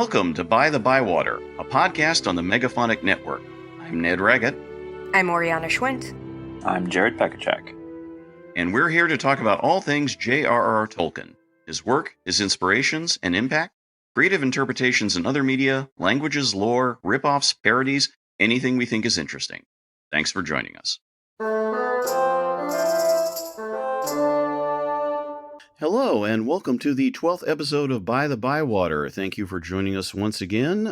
Welcome to By-The-Bywater, a podcast on the Megaphonic Network. I'm Ned Raggett. I'm Oriana Schwindt. I'm Jared Pechaček. And we're here to talk about all things J.R.R. Tolkien, his work, his inspirations and impact, creative interpretations in other media, languages, lore, rip-offs, parodies, anything we think is interesting. Thanks for joining us. Hello, and welcome to the 12th episode of By-The-Bywater. Thank you for joining us once again.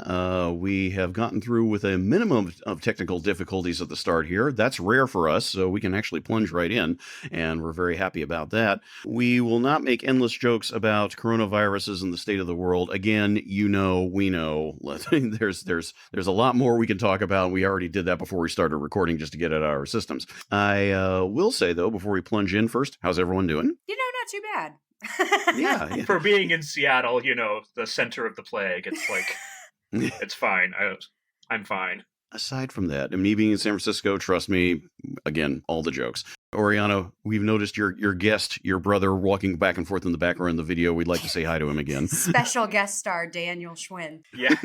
We have gotten through with a minimum of technical difficulties at the start here. That's rare for us, so we can actually plunge right in, and we're very happy about that. We will not make endless jokes about coronaviruses and the state of the world. Again, you know, we know. There's a lot more we can talk about. We already did that before we started recording just to get it out of our systems. I will say, though, before we plunge in first, how's everyone doing? You know, not too bad. Yeah. For being in Seattle, you know, the center of the plague, it's like, it's fine. I'm fine. Aside from that, and me being in San Francisco, trust me, again, all the jokes. Oriana, we've noticed your guest, your brother, walking back and forth in the background of the video. We'd like to say hi to him again. Special guest star, Daniel Schwindt. Yeah.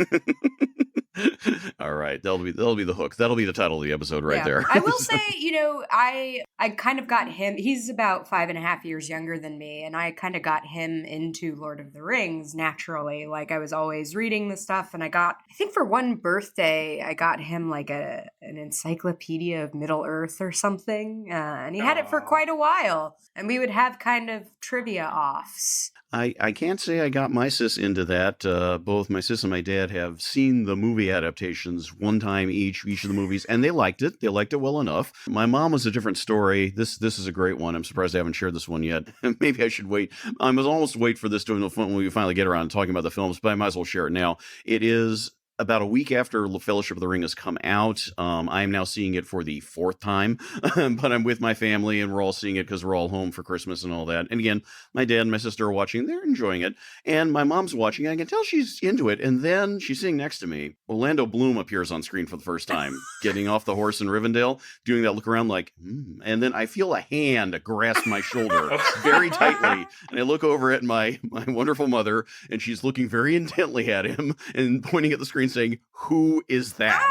All right, that'll be the hook. That'll be the title of the episode right there. I will say, you know, I kind of got him. He's about 5.5 years younger than me, and I kind of got him into Lord of the Rings naturally. Like, I was always reading the stuff, and I think for one birthday, I got him like an encyclopedia of Middle Earth or something, and he had it for quite a while. And we would have kind of trivia offs. I can't say I got my sis into that. Both my sis and my dad have seen the movie adaptations one time each of the movies, and they liked it. They liked it well enough. My mom was a different story. This is a great one. I'm surprised I haven't shared this one yet. Maybe I should wait. I must almost wait for this to when we finally get around to talking about the films, but I might as well share it now. It is about a week after Fellowship of the Ring has come out. I am now seeing it for the fourth time, but I'm with my family and we're all seeing it because we're all home for Christmas and all that. And again, my dad and my sister are watching. They're enjoying it. And my mom's watching. I can tell she's into it. And then she's sitting next to me. Orlando Bloom appears on screen for the first time, getting off the horse in Rivendell, doing that look around like, And then I feel a hand grasp my shoulder very tightly. And I look over at my wonderful mother, and she's looking very intently at him and pointing at the screen saying, "Who is that?"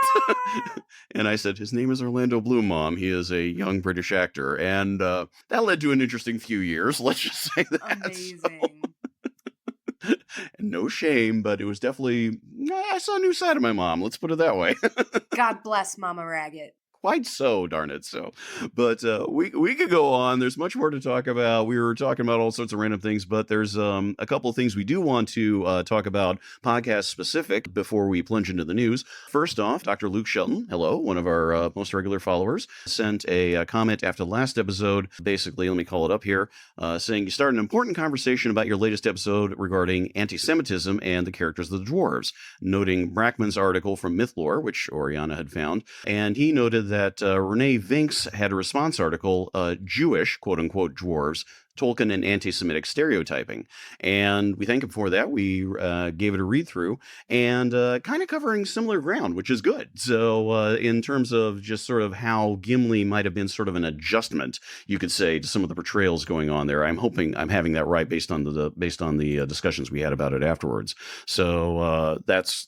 And I said, "His name is Orlando Bloom, Mom. He is a young British actor." And that led to an interesting few years. Let's just say that. Amazing. And no shame, but it was definitely, I saw a new side of my mom. Let's put it that way. God bless Mama Raggett. Quite so, darn it so. But we could go on. There's much more to talk about. We were talking about all sorts of random things, but there's a couple of things we do want to talk about podcast specific before we plunge into the news. First off, Dr. Luke Shelton, hello, one of our most regular followers, sent a comment after the last episode. Basically, let me call it up here, saying you started an important conversation about your latest episode regarding anti-Semitism and the characters of the dwarves, noting Brackman's article from Mythlore, which Oriana had found, and he noted that Renee Vinks had a response article, Jewish, quote-unquote, dwarves, Tolkien and anti-Semitic stereotyping. And we thank him for that. We gave it a read-through and kind of covering similar ground, which is good. So in terms of just sort of how Gimli might have been sort of an adjustment, you could say, to some of the portrayals going on there. I'm hoping I'm having that right based on the discussions we had about it afterwards. So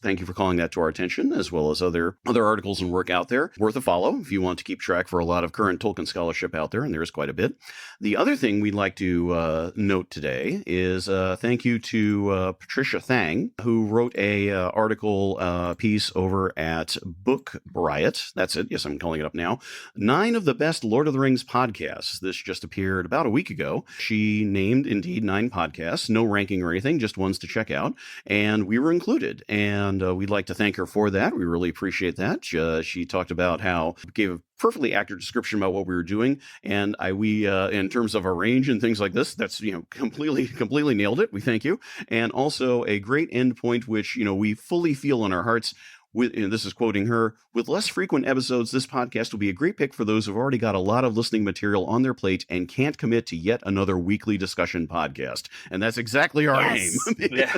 thank you for calling that to our attention, as well as other articles and work out there. Worth a follow if you want to keep track for a lot of current Tolkien scholarship out there, and there is quite a bit. The other thing we'd like to note today is thank you to Patricia Thang, who wrote a article piece over at Book Riot. That's it. Yes, I'm calling it up now. 9 of the best Lord of the Rings podcasts. This just appeared about a week ago. She named, indeed, 9 podcasts. No ranking or anything, just ones to check out. And we were included. And we'd like to thank her for that. We really appreciate that. She talked about how, gave a perfectly accurate description about what we were doing, and we in terms of our range and things like this, that's completely nailed it. We thank you, and also a great end point, which we fully feel in our hearts. And this is quoting her, with less frequent episodes, this podcast will be a great pick for those who've already got a lot of listening material on their plate and can't commit to yet another weekly discussion podcast. And that's exactly our aim. Yeah.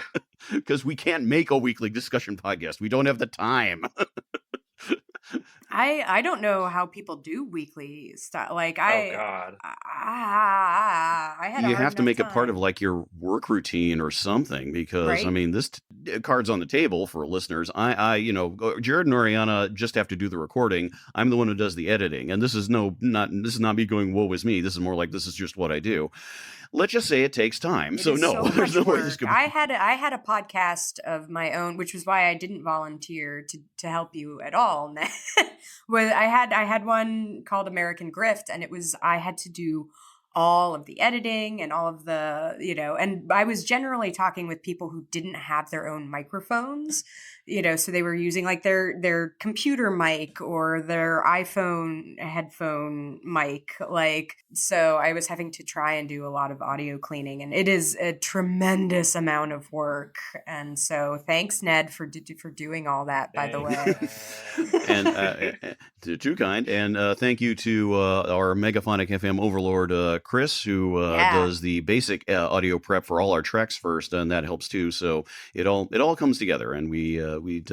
Because we can't make a weekly discussion podcast. We don't have the time. I don't know how people do weekly stuff. Like Oh God. I had a You hard have to enough make it part time. of like your work routine or something, because Right. I mean, this cards on the table for listeners. Jared and Oriana just have to do the recording. I'm the one who does the editing, and this is not me going, woe is me. This is more like, this is just what I do. Let's just say it takes time. So there's no way this could be. I had a podcast of my own, which was why I didn't volunteer to help you at all. Well, I had one called American Grift, and I had to do all of the editing and all of the, and I was generally talking with people who didn't have their own microphones, so they were using like their computer mic or their iPhone headphone mic. So I was having to try and do a lot of audio cleaning, and it is a tremendous amount of work. And so thanks, Ned, for doing all that, by the way. And too kind. And thank you to our Megaphonic FM overlord, Chris, who does the basic audio prep for all our tracks first, and that helps too. So it all comes together, and we'd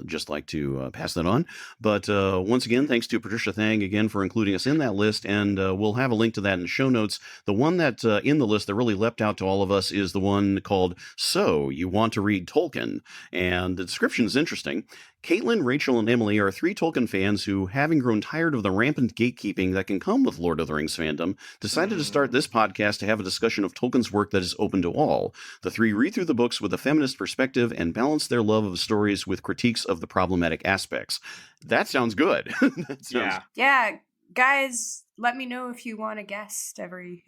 just like to pass that on. But once again, thanks to Patricia Thang again for including us in that list, and we'll have a link to that in the show notes. The one that in the list that really leapt out to all of us is the one called "So You Want to Read Tolkien," and the description is interesting. Caitlin, Rachel, and Emily are 3 Tolkien fans who, having grown tired of the rampant gatekeeping that can come with Lord of the Rings fandom, decided to start this podcast to have a discussion of Tolkien's work that is open to all. The 3 read through the books with a feminist perspective and balance their love of stories with critiques of the problematic aspects. That sounds good. Yeah, guys, let me know if you want a guest we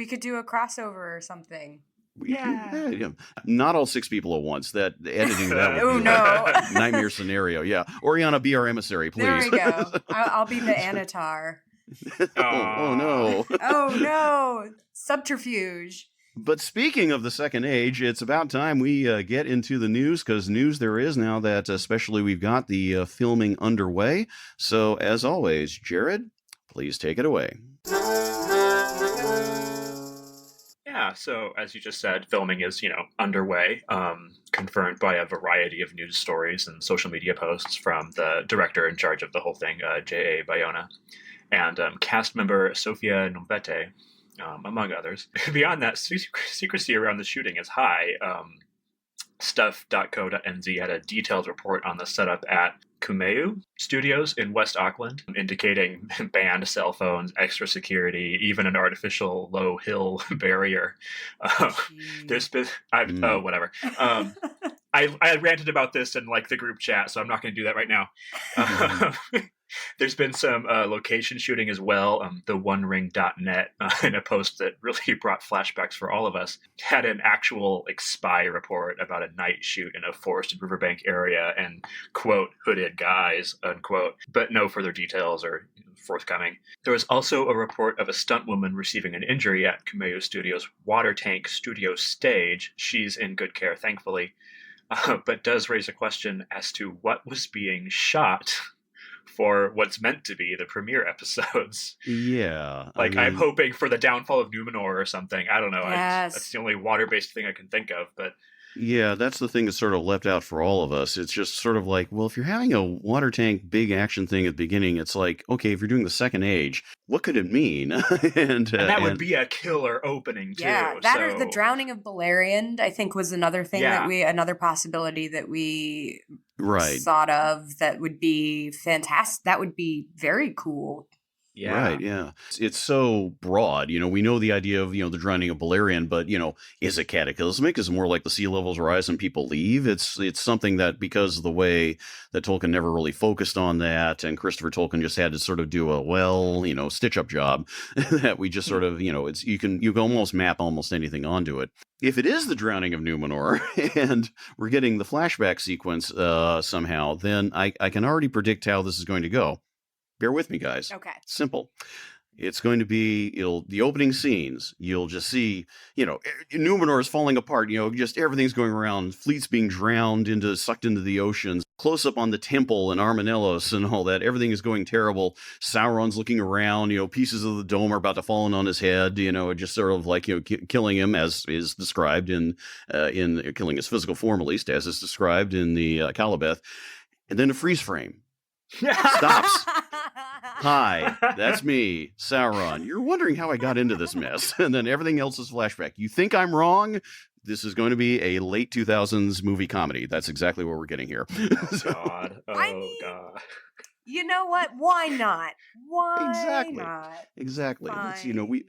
could do a crossover or something. Yeah. Not all 6 people at once. That editing that would be like a nightmare scenario. Yeah. Oriana, be our emissary, please. There we go. I'll be the Anatar. Oh no. Oh no. Subterfuge. But speaking of the Second Age, it's about time we get into the news, because news there is now that especially we've got the filming underway. So as always, Jared, please take it away. Yeah, so as you just said, filming is, underway, confirmed by a variety of news stories and social media posts from the director in charge of the whole thing, J.A. Bayona, and cast member Sofia Nombete, among others. Beyond that, secrecy around the shooting is high. Stuff.co.nz had a detailed report on the setup at Kumeyu Studios in West Auckland, indicating banned cell phones, extra security, even an artificial low hill barrier. There's been, whatever. I ranted about this in the group chat, so I'm not going to do that right now. There's been some location shooting as well. The OneRing.net, in a post that really brought flashbacks for all of us, had an actual spy report about a night shoot in a forested riverbank area and, quote, hooded guys, unquote, but no further details are forthcoming. There was also a report of a stunt woman receiving an injury at Kumeyu Studios' water tank studio stage. She's in good care, thankfully, but does raise a question as to what was being shot for what's meant to be the premiere episodes. Yeah. I'm hoping for the downfall of Numenor or something. I don't know. Yes. That's the only water-based thing I can think of, but... Yeah, that's the thing that's sort of left out for all of us. It's just sort of like, well, if you're having a water tank big action thing at the beginning, it's like, okay, if you're doing the Second Age, what could it mean? and that would be a killer opening, too. Yeah, or the drowning of Balerion, I think, was another thing another possibility that we thought of that would be fantastic. That would be very cool. Yeah. Right, yeah. It's so broad. We know the idea of, the drowning of Balerion, but, is it cataclysmic? Is it more like the sea levels rise and people leave? It's something that, because of the way that Tolkien never really focused on that, and Christopher Tolkien just had to sort of do a, stitch-up job, that we just sort of, you can almost map almost anything onto it. If it is the drowning of Numenor, and we're getting the flashback sequence somehow, then I can already predict how this is going to go. Bear with me, guys. Okay. Simple. It's going to be the opening scenes. You'll just see, Numenor is falling apart. Just everything's going around. Fleets being sucked into the oceans. Close up on the temple and Armanelos and all that. Everything is going terrible. Sauron's looking around. Pieces of the dome are about to fall in on his head. Just sort of like killing him, as is described in killing his physical form, at least as is described in the Calibeth. And then a freeze frame. Stops. Hi, that's me, Sauron. You're wondering how I got into this mess. And then everything else is flashback. You think I'm wrong? This is going to be a late 2000s movie comedy. That's exactly what we're getting here. God. God. You know what? Why not? Why Exactly. not? Exactly. It's, Fine.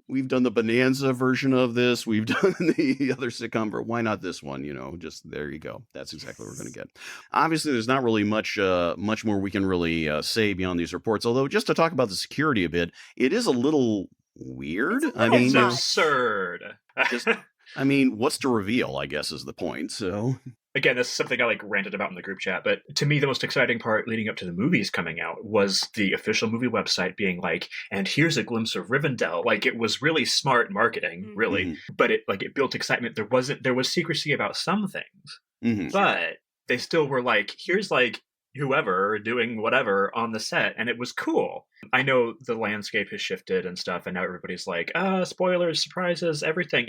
we've done the Bonanza version of this. We've done the other sitcom, but why not this one? Just there you go. That's exactly what we're going to get. Obviously, there's not really much more we can really say beyond these reports. Although, just to talk about the security a bit, it is a little weird. It's a little It's much. absurd. What's to reveal, I guess, is the point. So Again, this is something I ranted about in the group chat, but to me, the most exciting part leading up to the movies coming out was the official movie website being like, and here's a glimpse of Rivendell. Like, it was really smart marketing, really, but it built excitement. There was secrecy about some things, but they still were like, here's like whoever doing whatever on the set, and it was cool. I know the landscape has shifted and stuff, and now everybody's like, spoilers, surprises, everything,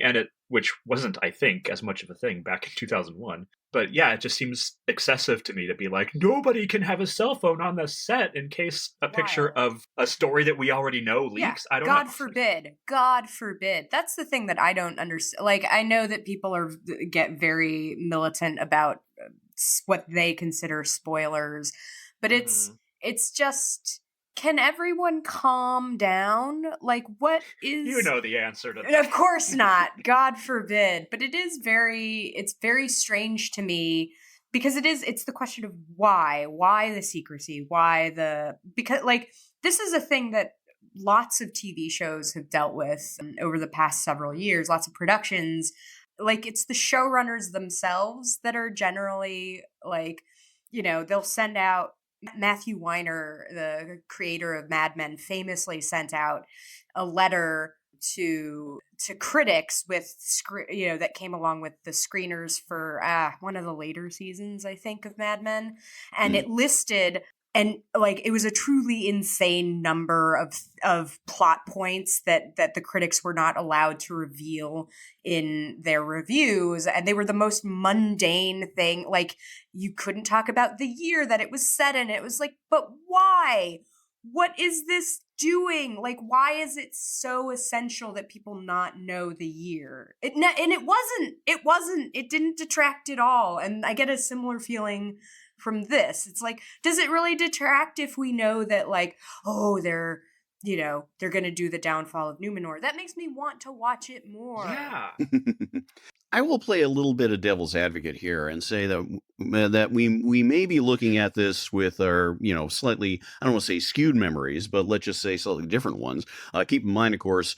which wasn't, I think, as much of a thing back in 2001. But yeah, it just seems excessive to me to be like, nobody can have a cell phone on the set in case a picture of a story that we already know leaks. Yeah, I don't God know. forbid. God forbid. That's the thing that I don't understand. Like, I know that people get very militant about what they consider spoilers, but it's just, can everyone calm down? Like, what is... You know the answer to that. Of course not. God forbid. But it's very strange to me, because it's the question of why the secrecy, because like, this is a thing that lots of TV shows have dealt with over the past several years, lots of productions. Like, it's the showrunners themselves that are generally like, they'll send out... Matthew Weiner, the creator of Mad Men, famously sent out a letter to critics with that came along with the screeners for one of the later seasons, I think, of Mad Men, and it listed, and like, it was a truly insane number of plot points that the critics were not allowed to reveal in their reviews, and they were the most mundane thing. Like, you couldn't talk about the year that it was set in. It was like, but why? What is this doing? Like, why is it so essential that people not know the year? It didn't detract at all. And I get a similar feeling from this. It's like, does it really detract if we know that, like, oh, they're going to do the downfall of Numenor? That makes me want to watch it more. Yeah. I will play a little bit of devil's advocate here and say that we may be looking at this with our, slightly, I don't want to say skewed memories, but let's just say slightly different ones. Keep in mind, of course,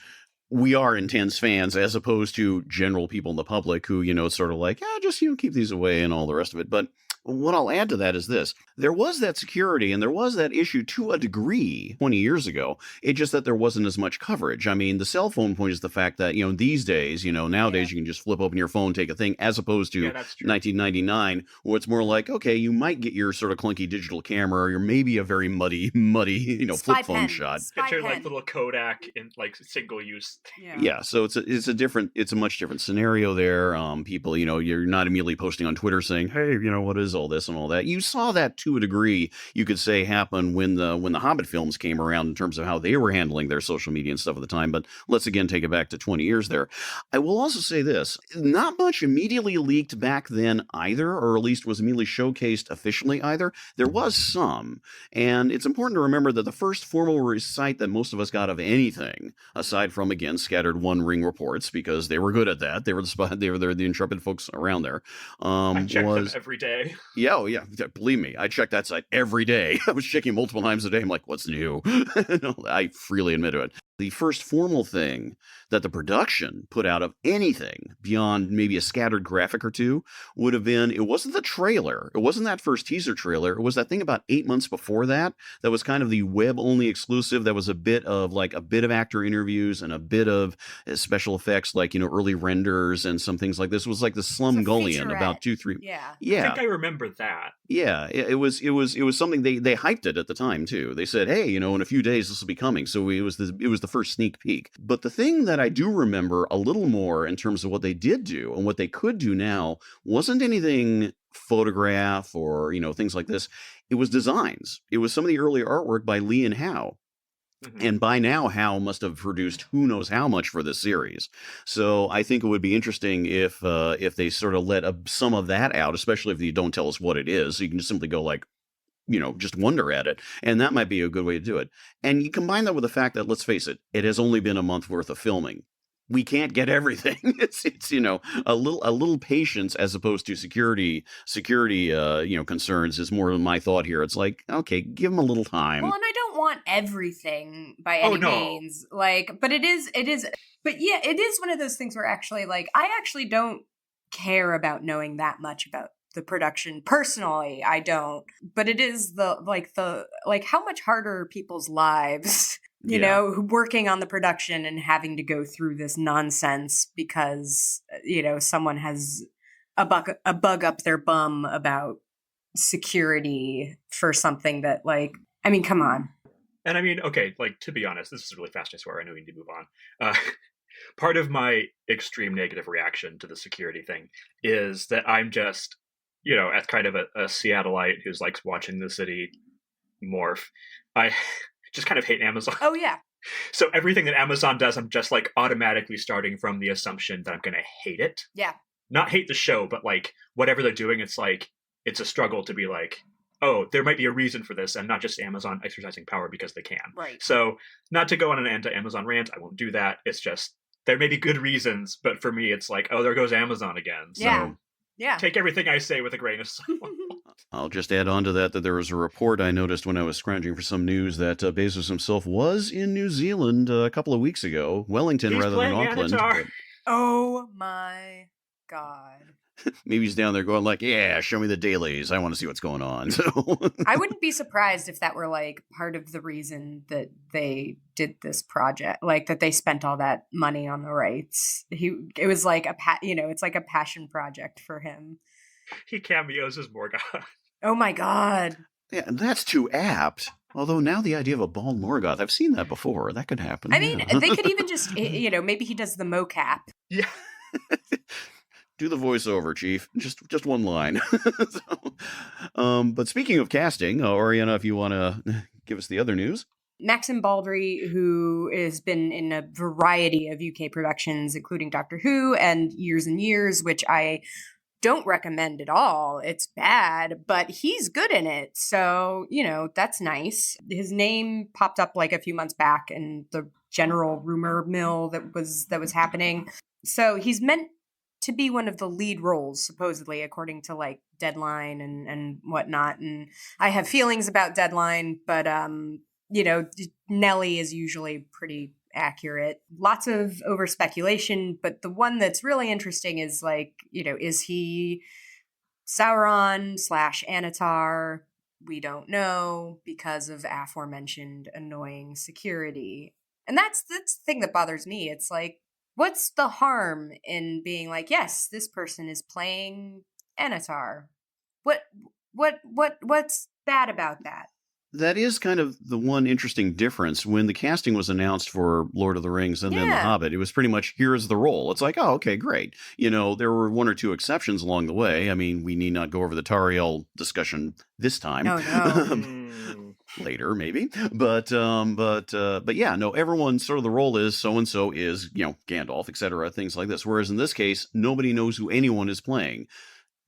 we are intense fans as opposed to general people in the public who, sort of like, just, keep these away and all the rest of it. But what I'll add to that is this. There was that security and there was that issue to a degree 20 years ago. It's just that there wasn't as much coverage. I mean, the cell phone point is the fact that, these days, nowadays you can just flip open your phone, take a thing, as opposed to 1999, where it's more like, okay, you might get your sort of clunky digital camera or maybe a very muddy, flip phone shot. Get your like little Kodak in like single use. Yeah. So it's a much different scenario there. People, you're not immediately posting on Twitter saying, hey, what is all this and all that. You saw that to a degree, you could say, happen when the Hobbit films came around in terms of how they were handling their social media and stuff at the time. But let's again take it back to 20 years there. I will also say this, not much immediately leaked back then either, or at least was immediately showcased officially either. There was some, and it's important to remember that the first formal recite that most of us got of anything, aside from, again, scattered One Ring reports, because they were good at that, they were the intrepid folks around there, I check them every day. Yeah, believe me, I check that site every day. I was checking multiple times a day. I'm like, what's new? I freely admit to it. The first formal thing that the production put out of anything beyond maybe a scattered graphic or two would have been, it wasn't the trailer. It wasn't that first teaser trailer. It was that thing about 8 months before that was kind of the web-only exclusive. That was a bit of actor interviews and a bit of special effects, like, early renders and some things like this. It was like the Slumgullion about 2-3. Yeah. I think I remember that. Yeah, it was something they hyped it at the time too. They said, hey, in a few days this will be coming. So it was the first sneak peek. But the thing that I do remember a little more in terms of what they did do and what they could do now wasn't anything photograph or things like this. It was designs. It was some of the early artwork by Lee and Howe. And by now, Hal must have produced who knows how much for this series. So I think it would be interesting if they sort of let some of that out, especially if you don't tell us what it is. So you can just simply go like, just wonder at it. And that might be a good way to do it. And you combine that with the fact that, let's face it, it has only been a month worth of filming. We can't get everything. It's a little patience as opposed to security concerns is more my thought here. It's like, okay, give them a little time. Well, and I don't want everything by any means. But it is one of those things where actually, I actually don't care about knowing that much about the production personally. I don't, but it is the how much harder people's lives working on the production and having to go through this nonsense because someone has a bug up their bum about security for something that come on. And I mean, okay, to be honest, this is really fast, I swear, I know we need to move on. Part of my extreme negative reaction to the security thing is that I'm just as kind of a Seattleite who's likes watching the city morph, I just kind of hate Amazon. Oh, yeah. So everything that Amazon does, I'm just automatically starting from the assumption that I'm going to hate it. Yeah. Not hate the show, but whatever they're doing, it's it's a struggle to be oh, there might be a reason for this and not just Amazon exercising power because they can. Right. So not to go on an anti-Amazon rant, I won't do that. It's just, there may be good reasons, but for me, it's oh, there goes Amazon again. So yeah. Take everything I say with a grain of salt. I'll just add on to that there was a report I noticed when I was scrounging for some news that Bezos himself was in New Zealand a couple of weeks ago, Wellington rather than Auckland. But... Oh my God. Maybe he's down there going yeah, show me the dailies. I want to see what's going on. So I wouldn't be surprised if that were part of the reason that they did this project, that they spent all that money on the rights. It was it's like a passion project for him. He cameos as Morgoth. Oh my God. Yeah, and that's too apt. Although now the idea of a bald Morgoth, I've seen that before. That could happen. I mean, they could even just, maybe he does the mocap. Yeah. Do the voiceover, Chief. Just one line. But speaking of casting, Oriana, if you want to give us the other news. Maxim Baldry, who has been in a variety of UK productions, including Doctor Who and Years, which I don't recommend at all. It's bad, but he's good in it. So, that's nice. His name popped up a few months back in the general rumor mill that was happening. So he's meant to be one of the lead roles, supposedly, according to Deadline and whatnot. And I have feelings about Deadline, but Nelly is usually pretty accurate. Lots of over speculation, but the one that's really interesting is is he Sauron / Anatar? We don't know because of aforementioned annoying security. And that's the thing that bothers me. It's what's the harm in being yes, this person is playing Anatar? What's bad about that? That is kind of the one interesting difference. When the casting was announced for Lord of the Rings and then The Hobbit, it was pretty much, here's the role. It's oh, okay, great. There were one or two exceptions along the way. I mean, we need not go over the Tariel discussion this time. Oh, no. Later, maybe. But yeah, no, everyone sort of the role is so-and-so is, Gandalf, etc., things like this. Whereas in this case, nobody knows who anyone is playing.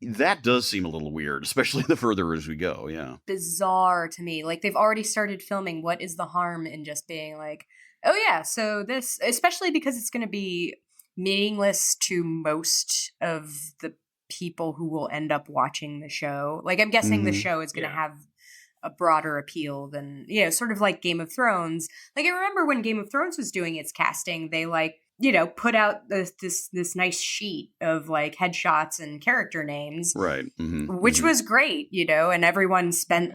That does seem a little weird, especially the further as we go, yeah. Bizarre to me. They've already started filming. What is the harm in just being oh yeah, so this, especially because it's going to be meaningless to most of the people who will end up watching the show. I'm guessing the show is going to have a broader appeal than, sort of like Game of Thrones. I remember when Game of Thrones was doing its casting, they put out this nice sheet of headshots and character names, right? Which was great, and everyone spent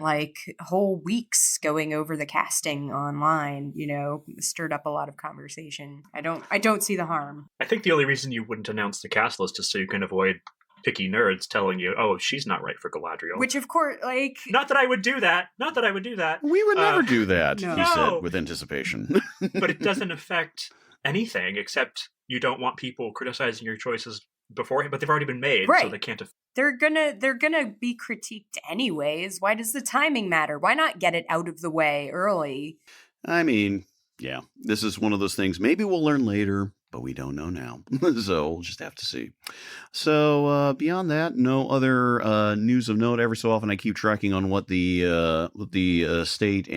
whole weeks going over the casting online. Stirred up a lot of conversation. I don't see the harm. I think the only reason you wouldn't announce the cast list is so you can avoid picky nerds telling you, oh, she's not right for Galadriel. Which, of course, Not that I would do that. We would never do that, no. You said, with anticipation. But it doesn't affect anything except you don't want people criticizing your choices beforehand, but they've already been made, right. So they can't. They're gonna be critiqued anyways. Why does the timing matter? Why not get it out of the way early? I mean, yeah, this is one of those things. Maybe we'll learn later, but we don't know now. So we'll just have to see. So beyond that, no other news of note. Every so often, I keep tracking on what the state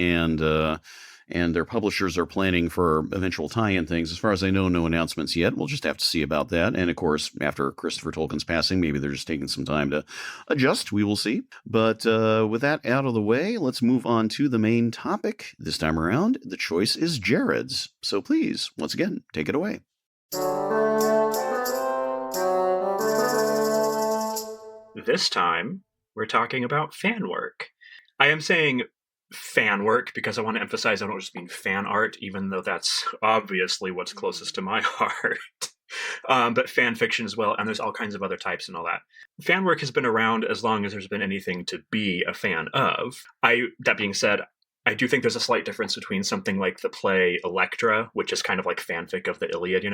and their publishers are planning for eventual tie-in things. As far as I know, no announcements yet. We'll just have to see about that. And of course, after Christopher Tolkien's passing, maybe they're just taking some time to adjust. We will see. But with that out of the way, let's move on to the main topic. This time around, the choice is Jared's. So please, once again, take it away. This time, we're talking about Fanwork. I am saying Fanwork because I want to emphasize I don't just mean fan art, even though that's obviously what's closest to my heart. But fan fiction as well, and there's all kinds of other types and all that. Fanwork has been around as long as there's been anything to be a fan of. That being said, I do think there's a slight difference between something like the play Electra, which is kind of like fanfic of the Iliad,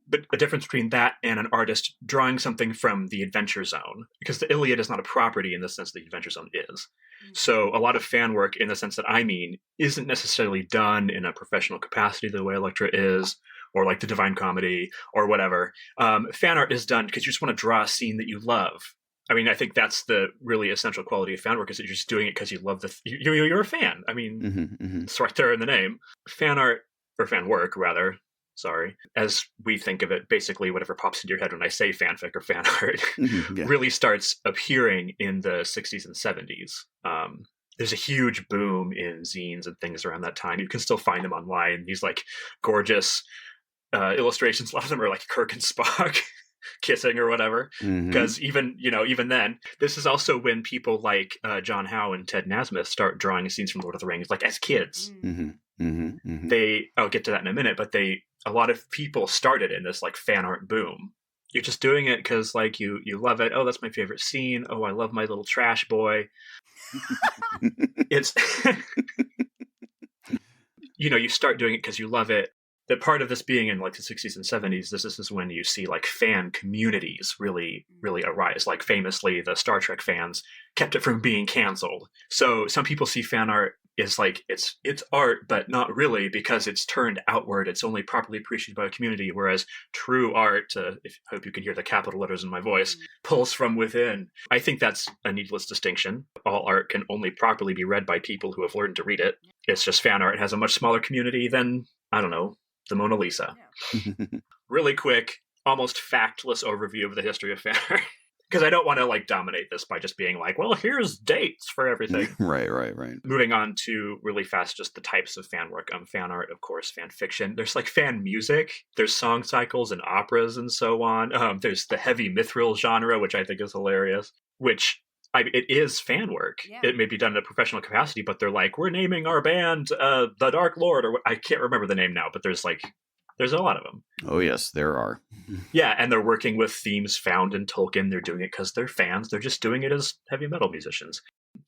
but a difference between that and an artist drawing something from the Adventure Zone, because the Iliad is not a property in the sense the Adventure Zone is. So a lot of fan work, in the sense that I mean, isn't necessarily done in a professional capacity the way Electra is, or like the Divine Comedy, or whatever. Fan art is done because you just want to draw a scene that you love. I mean, I think that's the really essential quality of fan work, is that you're just doing it because you love you're a fan. I mean, It's right there in the name. Fan art, or fan work, rather, sorry, as we think of it, basically whatever pops into your head when I say fanfic or fan art, really starts appearing in the 60s and 70s. There's a huge boom in zines and things around that time. You can still find them online. These like gorgeous illustrations. A lot of them are like Kirk and Spock kissing or whatever. Because even then, this is also when people like John Howe and Ted Nasmith start drawing scenes from Lord of the Rings, like as kids. I'll get to that in a minute, but a lot of people started in this like fan art boom. You're just doing it because like you love it. Oh, that's my favorite scene. Oh, I love my little trash boy. It's you start doing it because you love it. The part of this being in like the 60s and 70s, this is when you see like fan communities really, really arise. Like famously, the Star Trek fans kept it from being canceled. So some people see fan art as like it's art, but not really, because it's turned outward. It's only properly appreciated by a community, whereas true art, I hope you can hear the capital letters in my voice, pulls from within. I think that's a needless distinction. All art can only properly be read by people who have learned to read it. It's just fan art has a much smaller community than, I don't know, the Mona Lisa. Really quick, almost factless overview of the history of fan art. Because I don't want to like dominate this by just being like, well, here's dates for everything. Right. Moving on to really fast, just the types of fan work. Fan art, of course, fan fiction. There's like fan music. There's song cycles and operas and so on. There's the heavy mithril genre, which I think is hilarious, which it is fan work. Yeah. It may be done in a professional capacity, but they're like, we're naming our band The Dark Lord, or I can't remember the name now, but there's a lot of them. Oh, yes, there are. Yeah, and they're working with themes found in Tolkien. They're doing it because they're fans. They're just doing it as heavy metal musicians.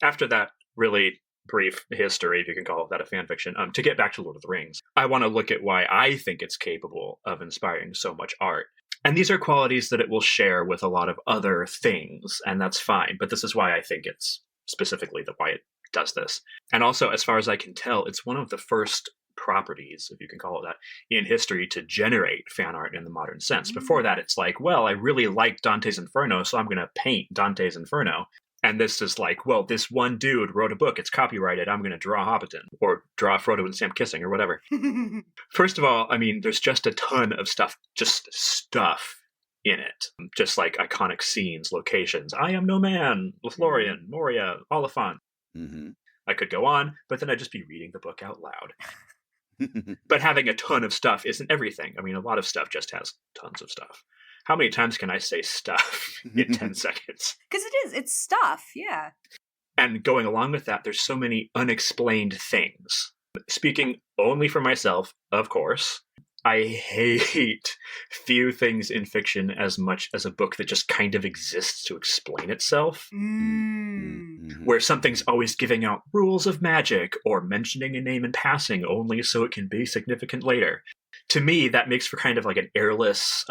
After that really brief history, if you can call that a fan fiction, to get back to Lord of the Rings, I want to look at why I think it's capable of inspiring so much art. And these are qualities that it will share with a lot of other things, and that's fine. But this is why I think it's specifically why it does this. And also, as far as I can tell, it's one of the first properties, if you can call it that, in history to generate fan art in the modern sense. Before that, it's like, well, I really like Dante's Inferno, so I'm going to paint Dante's Inferno. And this is like, well, this one dude wrote a book, it's copyrighted, I'm going to draw Hobbiton, or draw Frodo and Sam kissing, or whatever. First of all, I mean, there's just a ton of stuff in it. Just like iconic scenes, locations. I am no man, Lothlorien, Moria, Oliphant. I could go on, but then I'd just be reading the book out loud. But having a ton of stuff isn't everything. I mean, a lot of stuff just has tons of stuff. How many times can I say stuff in 10 seconds? Because it's stuff, yeah. And going along with that, there's so many unexplained things. Speaking only for myself, of course, I hate few things in fiction as much as a book that just kind of exists to explain itself. Where something's always giving out rules of magic or mentioning a name in passing only so it can be significant later. To me, that makes for kind of like an airless,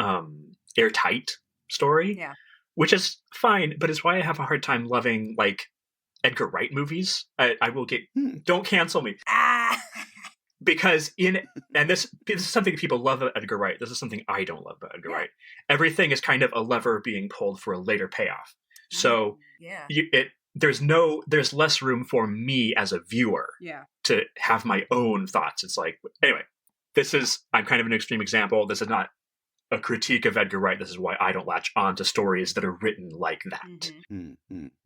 airtight story. Yeah. Which is fine, but it's why I have a hard time loving like Edgar Wright movies. I will get, don't cancel me. because and this is something people love about Edgar Wright. This is something I don't love about Edgar Wright. Everything is kind of a lever being pulled for a later payoff. So there's less room for me as a viewer to have my own thoughts. It's like, anyway, I'm kind of an extreme example. This is not a critique of Edgar Wright. This is why I don't latch on to stories that are written like that.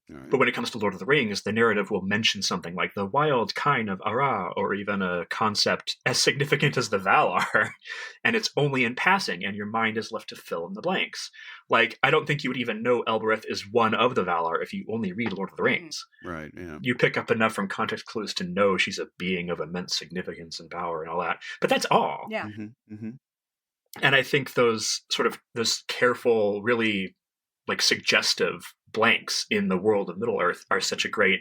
Right. But when it comes to Lord of the Rings, the narrative will mention something like the wild kine of Ara, or even a concept as significant as the Valar, and it's only in passing, and your mind is left to fill in the blanks. Like, I don't think you would even know Elbereth is one of the Valar if you only read Lord of the Rings. Right, yeah. You pick up enough from context clues to know she's a being of immense significance and power and all that. But that's all. Yeah. And I think those careful, really like suggestive blanks in the world of Middle-earth are such a great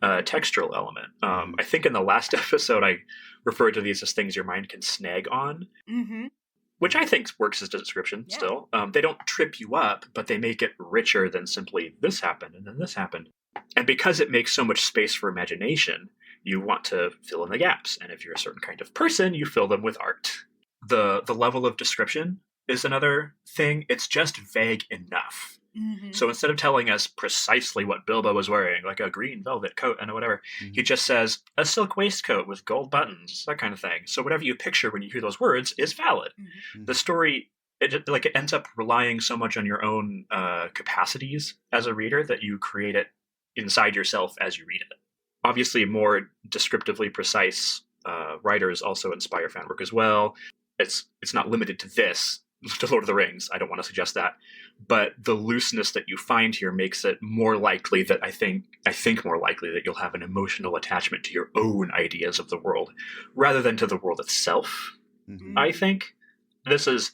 textural element. I think in the last episode I referred to these as things your mind can snag on, which I think works as a description still. They don't trip you up, but they make it richer than simply this happened and then this happened. And because it makes so much space for imagination, you want to fill in the gaps. And if you're a certain kind of person, you fill them with art. The level of description is another thing. It's just vague enough. So instead of telling us precisely what Bilbo was wearing, like a green velvet coat and whatever, he just says a silk waistcoat with gold buttons, that kind of thing. So whatever you picture when you hear those words is valid. The story, it ends up relying so much on your own capacities as a reader that you create it inside yourself as you read it. Obviously, more descriptively precise writers also inspire fan work as well. It's not limited to this, to Lord of the Rings. I don't want to suggest that. But the looseness that you find here makes it more likely that I think more likely that you'll have an emotional attachment to your own ideas of the world rather than to the world itself. I think this is,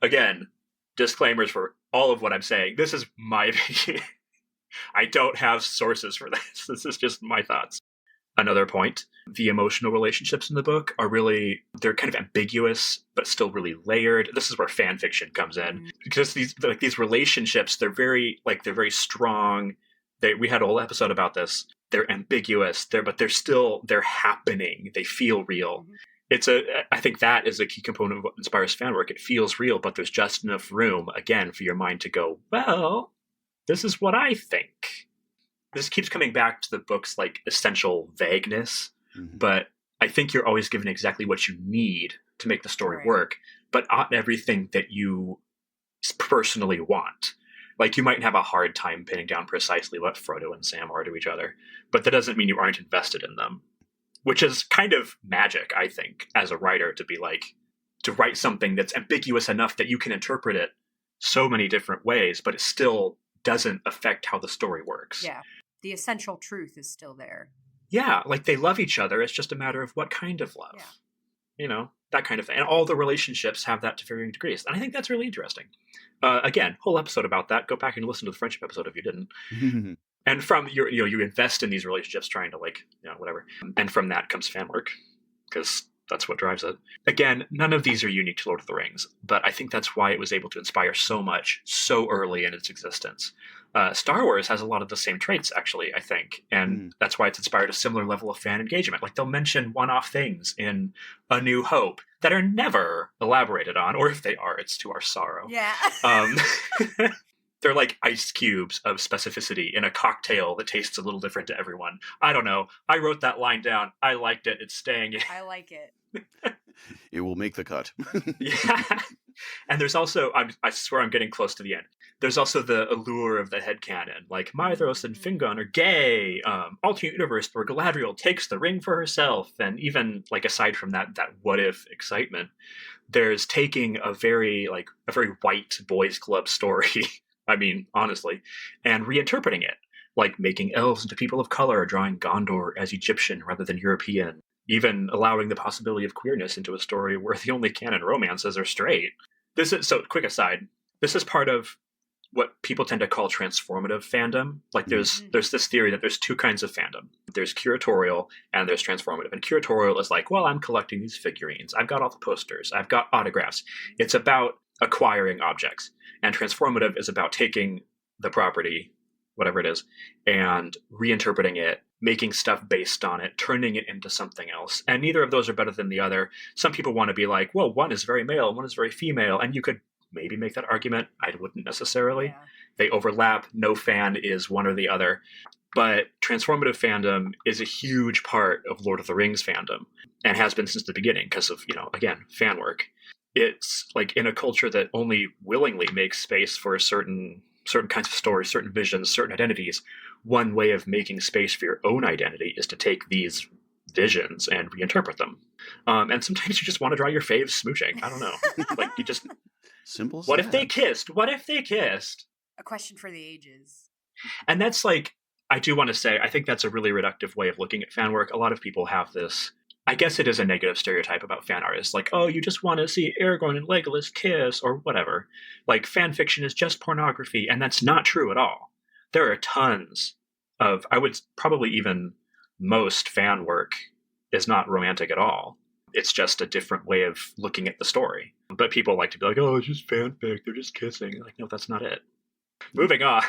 again, disclaimers for all of what I'm saying. This is my opinion. I don't have sources for this. This is just my thoughts. Another point, the emotional relationships in the book are they're kind of ambiguous, but still really layered. This is where fan fiction comes in. Because these relationships, they're very strong. We had a whole episode about this. They're ambiguous, but they're happening. They feel real. I think that is a key component of what inspires fan work. It feels real, but there's just enough room, again, for your mind to go, well, this is what I think. This keeps coming back to the book's like essential vagueness, but I think you're always given exactly what you need to make the story work, but not everything that you personally want. Like, you might have a hard time pinning down precisely what Frodo and Sam are to each other, but that doesn't mean you aren't invested in them, which is kind of magic, I think, as a writer, to write something that's ambiguous enough that you can interpret it so many different ways, but it still doesn't affect how the story works. Yeah. The essential truth is still there. Yeah, like they love each other. It's just a matter of what kind of love. Yeah. You know, that kind of thing. And all the relationships have that to varying degrees. And I think that's really interesting. Again, whole episode about that. Go back and listen to the friendship episode if you didn't. And from you invest in these relationships trying to whatever. And from that comes fan work, because that's what drives it. Again, none of these are unique to Lord of the Rings, but I think that's why it was able to inspire so much so early in its existence. Star Wars has a lot of the same traits, actually, I think, and that's why it's inspired a similar level of fan engagement. Like, they'll mention one-off things in A New Hope that are never elaborated on, or if they are, it's to our sorrow. Yeah. They're like ice cubes of specificity in a cocktail that tastes a little different to everyone. I don't know. I wrote that line down. I liked it. It's staying in. I like it. It will make the cut. Yeah. And there's also, I swear I'm getting close to the end. There's also the allure of the headcanon. Like, Maedhros and Fingon are gay. Alternate universe where Galadriel takes the ring for herself. And even, like, aside from that what-if excitement, there's taking a very white boys club story, I mean, honestly, and reinterpreting it. Like making elves into people of color, drawing Gondor as Egyptian rather than European. Even allowing the possibility of queerness into a story where the only canon romances are straight. Quick aside, this is part of what people tend to call transformative fandom. Like, there's this theory that there's two kinds of fandom. There's curatorial and there's transformative. And curatorial is like, well, I'm collecting these figurines. I've got all the posters. I've got autographs. It's about acquiring objects. And transformative is about taking the property, whatever it is, and reinterpreting it, making stuff based on it, turning it into something else. And neither of those are better than the other. Some people want to be like, well, one is very male, one is very female. And you could maybe make that argument. I wouldn't necessarily. Yeah. They overlap. No fan is one or the other. But transformative fandom is a huge part of Lord of the Rings fandom and has been since the beginning because of, again, fan work. It's like in a culture that only willingly makes space for certain kinds of stories, certain visions, certain identities. One way of making space for your own identity is to take these visions and reinterpret them. And sometimes you just want to draw your faves smooching. I don't know. Like you just Simple as what that. if they kissed? What if they kissed? A question for the ages. And that's like, I do want to say, I think that's a really reductive way of looking at fan work. A lot of people have this, I guess it is a negative stereotype about fan artists. Like, oh, you just want to see Aragorn and Legolas kiss or whatever. Like fan fiction is just pornography. And that's not true at all. There are tons of, I would probably even most fan work is not romantic at all. It's just a different way of looking at the story. But people like to be like, oh, it's just fanfic. They're just kissing. Like, no, that's not it. Moving on.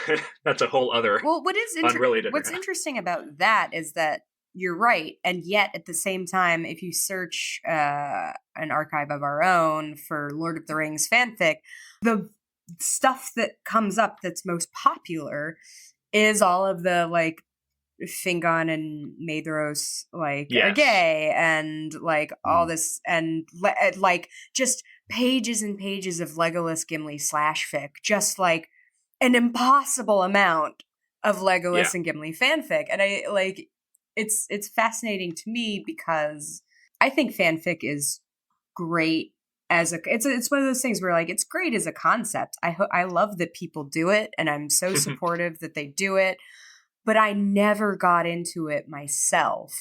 That's a whole other unrelated. What's interesting about that is that you're right. And yet at the same time, if you search an archive of our own for Lord of the Rings fanfic, the stuff that comes up that's most popular is all of the like Fingon and Maedhros are gay and like all this and like just pages and pages of Legolas Gimli /fic, just like an impossible amount of Legolas and Gimli fanfic. And I like it's fascinating to me because I think fanfic is great as it's one of those things where like it's great as a concept. I love that people do it and I'm so supportive that they do it. But I never got into it myself,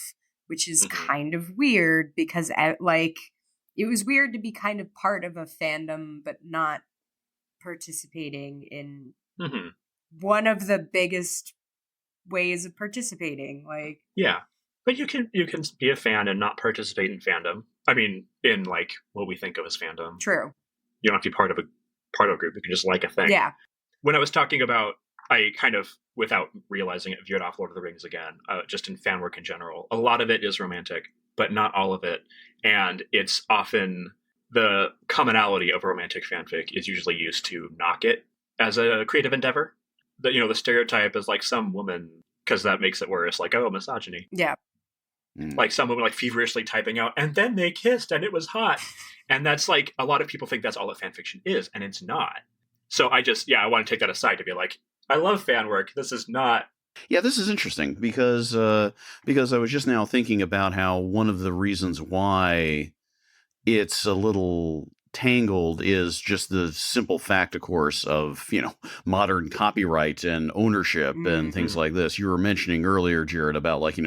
which is kind of weird because it was weird to be kind of part of a fandom, but not participating in one of the biggest ways of participating. Like, yeah, but you can be a fan and not participate in fandom. I mean, in like what we think of as fandom. True. You don't have to be part of a group. You can just like a thing. Yeah. When I was talking about, I kind of, without realizing it, veered off Lord of the Rings again, just in fan work in general. A lot of it is romantic, but not all of it. And it's often the commonality of romantic fanfic is usually used to knock it as a creative endeavor. The stereotype is like some woman, because that makes it worse, like, oh, misogyny. Yeah. Like some woman like feverishly typing out, and then they kissed and it was hot. And that's like, a lot of people think that's all that fanfiction is, and it's not. So I want to take that aside to be like, I love fan work. This is not. Yeah, this is interesting because I was just now thinking about how one of the reasons why it's a little tangled is just the simple fact, of course, of, modern copyright and ownership and things like this. You were mentioning earlier, Jared, about like,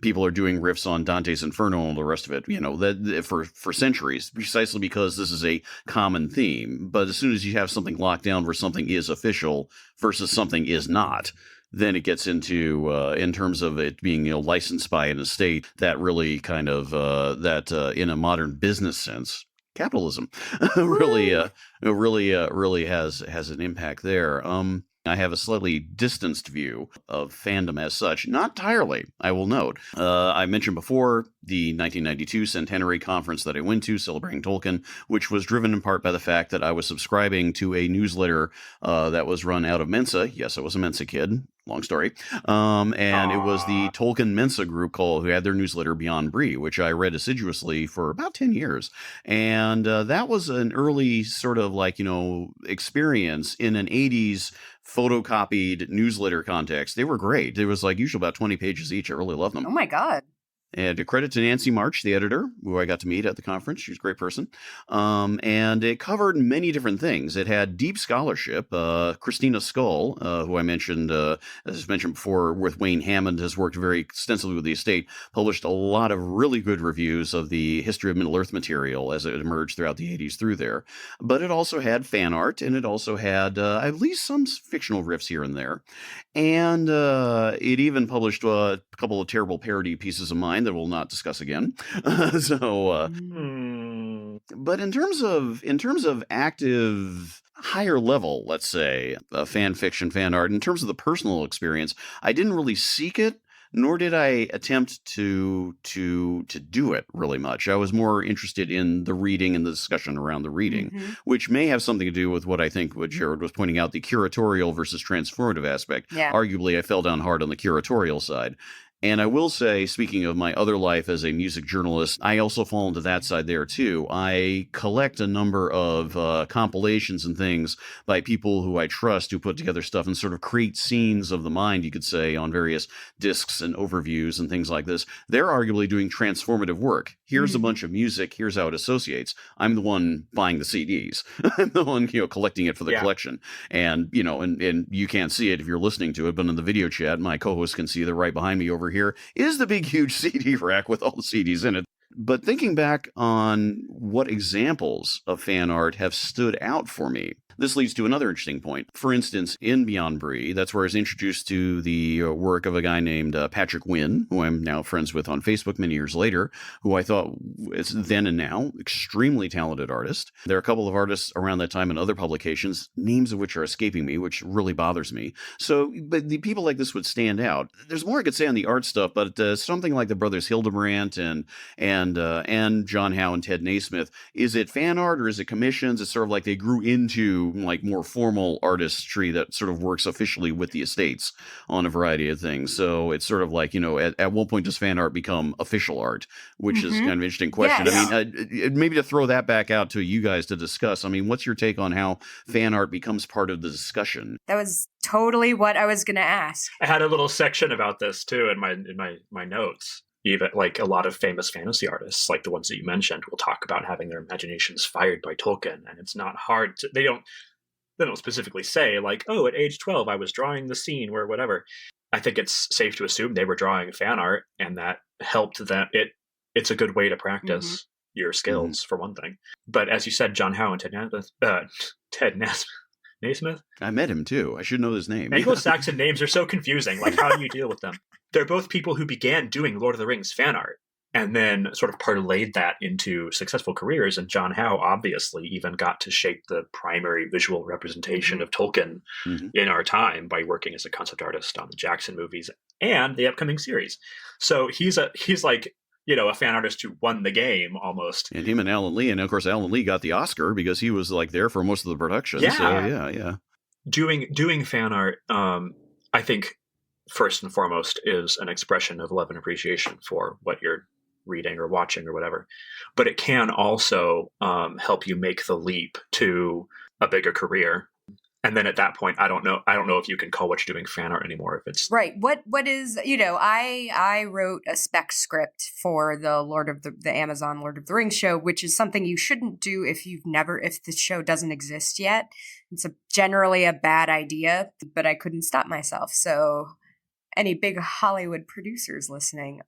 people are doing riffs on Dante's Inferno and the rest of it, that for centuries, precisely because this is a common theme. But as soon as you have something locked down where something is official versus something is not, then it gets into, in terms of it being, licensed by an estate, that really kind of, in a modern business sense, capitalism really has an impact there. I have a slightly distanced view of fandom as such, not entirely, I will note. I mentioned before the 1992 Centenary Conference that I went to celebrating Tolkien, which was driven in part by the fact that I was subscribing to a newsletter that was run out of Mensa. Yes, I was a Mensa kid. Long story. And it was the Tolkien Mensa group who had their newsletter Beyond Bree, which I read assiduously for about 10 years. And that was an early sort of experience in an 80s photocopied newsletter context. They were great. It was usually about 20 pages each. I really loved them. Oh my God. And a credit to Nancy March, the editor, who I got to meet at the conference. She's a great person. And it covered many different things. It had deep scholarship. Christina Scull, who I mentioned, as mentioned before, with Wayne Hammond, has worked very extensively with the estate, published a lot of really good reviews of the history of Middle-earth material as it emerged throughout the 80s through there. But it also had fan art, and it also had at least some fictional riffs here and there. And it even published a couple of terrible parody pieces of mine that we'll not discuss again. But in terms of active higher level, let's say, fan fiction, fan art, in terms of the personal experience, I didn't really seek it, nor did I attempt to do it really much. I was more interested in the reading and the discussion around the reading, which may have something to do with what I think what Jared was pointing out, the curatorial versus transformative aspect. Yeah. Arguably, I fell down hard on the curatorial side. And I will say, speaking of my other life as a music journalist, I also fall into that side there too. I collect a number of compilations and things by people who I trust who put together stuff and sort of create scenes of the mind, you could say, on various discs and overviews and things like this. They're arguably doing transformative work. Here's a bunch of music. Here's how it associates. I'm the one buying the CDs. I'm the one, collecting it for the collection. And, and you can't see it if you're listening to it, but in the video chat, my co-host can see that right behind me over here is the big, huge CD rack with all the CDs in it. But thinking back on what examples of fan art have stood out for me, this leads to another interesting point. For instance, in Beyond Bree, that's where I was introduced to the work of a guy named Pechaček, who I'm now friends with on Facebook many years later, who I thought is then and now extremely talented artist. There are a couple of artists around that time in other publications, names of which are escaping me, which really bothers me. So, but the people like this would stand out. There's more I could say on the art stuff, but something like the brothers Hildebrandt and John Howe and Ted Naismith, is it fan art or is it commissions? It's sort of like they grew into like more formal artistry that sort of works officially with the estates on a variety of things. So it's sort of like, at what point does fan art become official art, which is kind of an interesting question. Yes. I mean, maybe to throw that back out to you guys to discuss. I mean, what's your take on how fan art becomes part of the discussion? That was totally what I was going to ask. I had a little section about this too in my notes. Even like a lot of famous fantasy artists, like the ones that you mentioned, will talk about having their imaginations fired by Tolkien, and it's not hard to. They don't specifically say like, oh, at age 12 I was drawing the scene where whatever. I think it's safe to assume they were drawing fan art, and that helped them. It's a good way to practice your skills for one thing. But as you said, John Howe and Ted Naismith. I met him too. I should know his name. Anglo-Saxon names are so confusing. Like, how do you deal with them? They're both people who began doing Lord of the Rings fan art and then sort of parlayed that into successful careers. And John Howe obviously even got to shape the primary visual representation of Tolkien in our time by working as a concept artist on the Jackson movies and the upcoming series. So he's like, a fan artist who won the game almost. And him and Alan Lee. And of course, Alan Lee got the Oscar because he was like there for most of the production. Yeah. So yeah. Doing fan art, I think, first and foremost, is an expression of love and appreciation for what you're reading or watching or whatever. But it can also help you make the leap to a bigger career. And then at that point, I don't know if you can call what you're doing fan art anymore. If it's right. What is, I wrote a spec script for the Amazon Lord of the Rings show, which is something you shouldn't do if the show doesn't exist yet. It's generally a bad idea, but I couldn't stop myself. So any big Hollywood producers listening,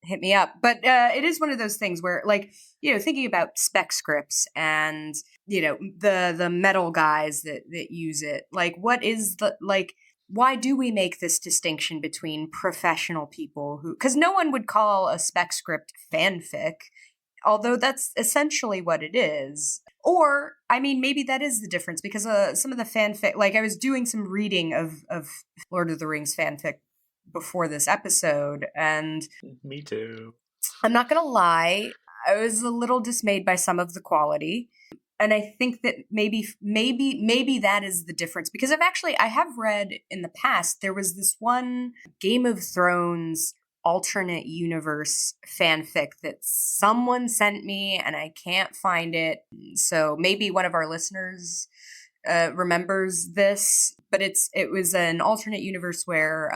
hit me up. But it is one of those things where, like, thinking about spec scripts and, the metal guys that use it, like, why do we make this distinction between professional people because no one would call a spec script fanfic, although that's essentially what it is. Or, I mean, maybe that is the difference because some of the fanfic, like I was doing some reading of Lord of the Rings fanfic before this episode, and me too. I'm not going to lie, I was a little dismayed by some of the quality. And I think that maybe that is the difference because I have read in the past, there was this one Game of Thrones alternate universe fanfic that someone sent me and I can't find it. So maybe one of our listeners remembers this, but it was an alternate universe where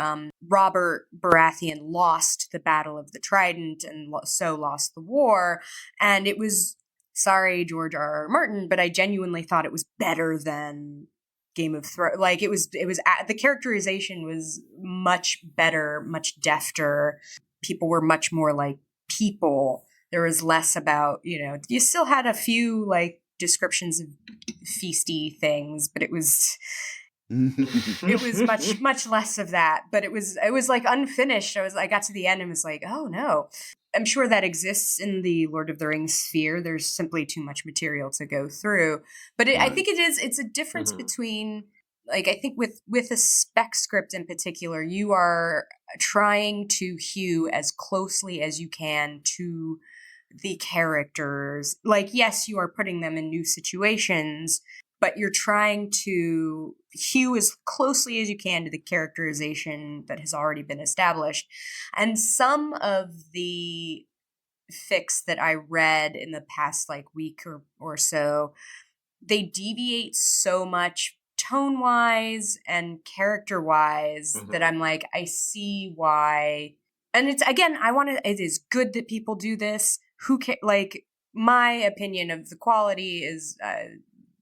Robert Baratheon lost the Battle of the Trident and so lost the war. And it was, sorry, George R.R. Martin, but I genuinely thought it was better than Game of Thrones. Like it was the characterization was much better, much defter. People were much more like people. There was less about, you still had a few like descriptions of feasty things, but it was much less of that. But it was like unfinished. I got to the end and was like, oh no. I'm sure that exists in the Lord of the Rings sphere. There's simply too much material to go through. But I think it's a difference between like, I think with a spec script in particular, you are trying to hew as closely as you can to the characters. Like, yes, you are putting them in new situations, but you're trying to hew as closely as you can to the characterization that has already been established. And some of the fics that I read in the past like week or so, they deviate so much tone wise and character wise that I'm like, I see why. And it's, again, it is good that people do this. Like, my opinion of the quality is,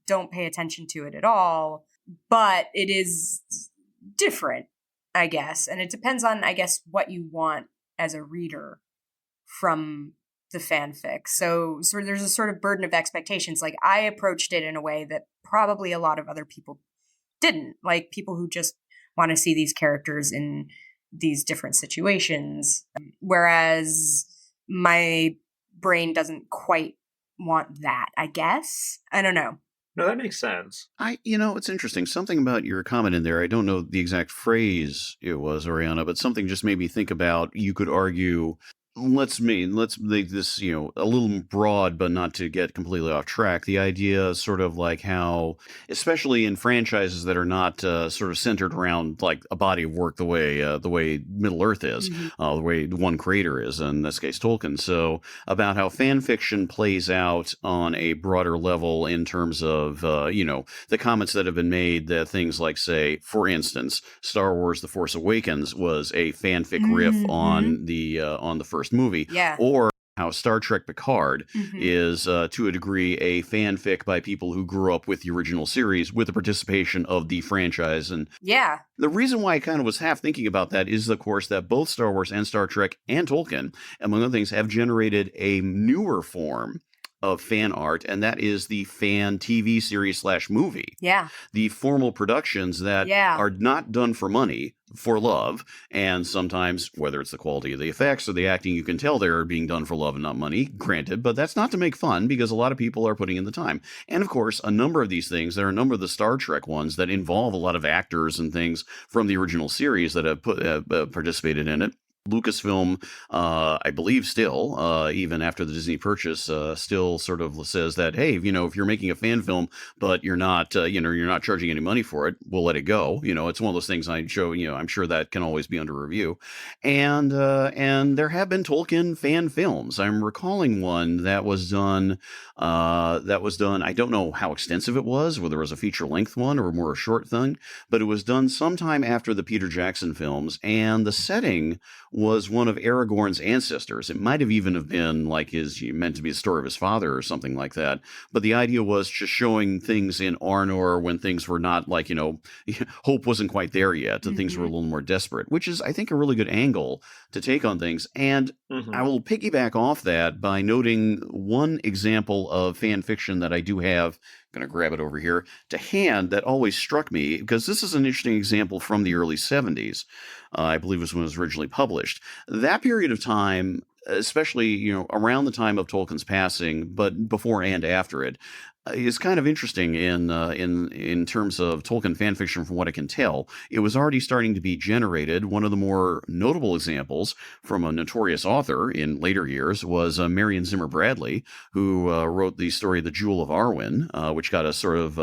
don't pay attention to it at all, but it is different, I guess. And it depends on, I guess, what you want as a reader from the fanfic. So there's a sort of burden of expectations. Like, I approached it in a way that probably a lot of other people didn't. Like, people who just want to see these characters in these different situations. Whereas my brain doesn't quite want that, I guess. I don't know. No, that makes sense. It's interesting. Something about your comment in there, I don't know the exact phrase it was, Oriana, but something just made me think about, you could argue, let's make this, a little broad, but not to get completely off track. The idea sort of like how, especially in franchises that are not sort of centered around like a body of work, the way Middle Earth is, the way one creator is, in this case Tolkien. So about how fan fiction plays out on a broader level in terms of the comments that have been made, that things like, say, for instance, Star Wars: The Force Awakens was a fanfic riff on the first movie, or how Star Trek Picard is, to a degree, a fanfic by people who grew up with the original series with the participation of the franchise. And the reason why I kind of was half thinking about that is, of course, that both Star Wars and Star Trek and Tolkien, among other things, have generated a newer form of fan art, and that is the fan TV series / movie. The formal productions that are not done for money, for love, and sometimes, whether it's the quality of the effects or the acting, you can tell they're being done for love and not money, granted, but that's not to make fun, because a lot of people are putting in the time. And of course, a number of these things, there are a number of the Star Trek ones that involve a lot of actors and things from the original series that have participated in it. Lucasfilm, I believe still, even after the Disney purchase, still sort of says that, hey, if you're making a fan film, but you're not charging any money for it, we'll let it go. It's one of those things I'm sure that can always be under review. And there have been Tolkien fan films. I'm recalling one that was done. I don't know how extensive it was, whether it was a feature length one or more a short thing, but it was done sometime after the Peter Jackson films, and the setting was one of Aragorn's ancestors. It might have even have been like meant to be the story of his father or something like that. But the idea was just showing things in Arnor when things were not like, hope wasn't quite there yet, and things were a little more desperate, which is, I think, a really good angle to take on things. And I will piggyback off that by noting one example of fan fiction that I do have. I'm going to grab it over here to hand, that always struck me, because this is an interesting example from the early 70s. I believe was when it was originally published. That period of time, especially, around the time of Tolkien's passing, but before and after it, is kind of interesting in terms of Tolkien fan fiction. From what I can tell, it was already starting to be generated. One of the more notable examples from a notorious author in later years was Marion Zimmer Bradley, who wrote the story The Jewel of Arwen, which got a sort of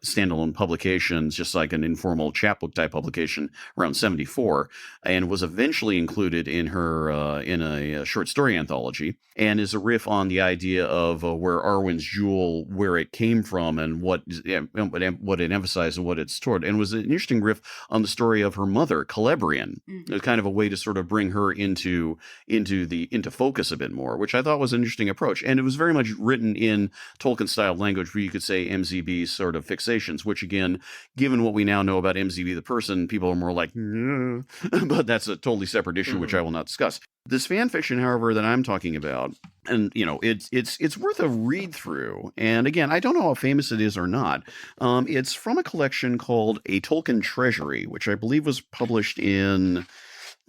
standalone publication, just like an informal chapbook type publication around 1974, and was eventually included in her in a short story anthology, and is a riff on the idea of where Arwen's jewel, where it came from, and what it emphasized and what it's toward, and was an interesting riff on the story of her mother, Celebrian. It was kind of a way to sort of bring her into focus a bit more, which I thought was an interesting approach. And it was very much written in Tolkien style language, where you could say MZB's sort of fixations, which, again, given what we now know about MZB the person, people are more like, but that's a totally separate issue, which I will not discuss. This fan fiction, however, that I'm talking about, and it's worth a read through. And again, I don't know how famous it is or not. It's from a collection called A Tolkien Treasury, which I believe was published in.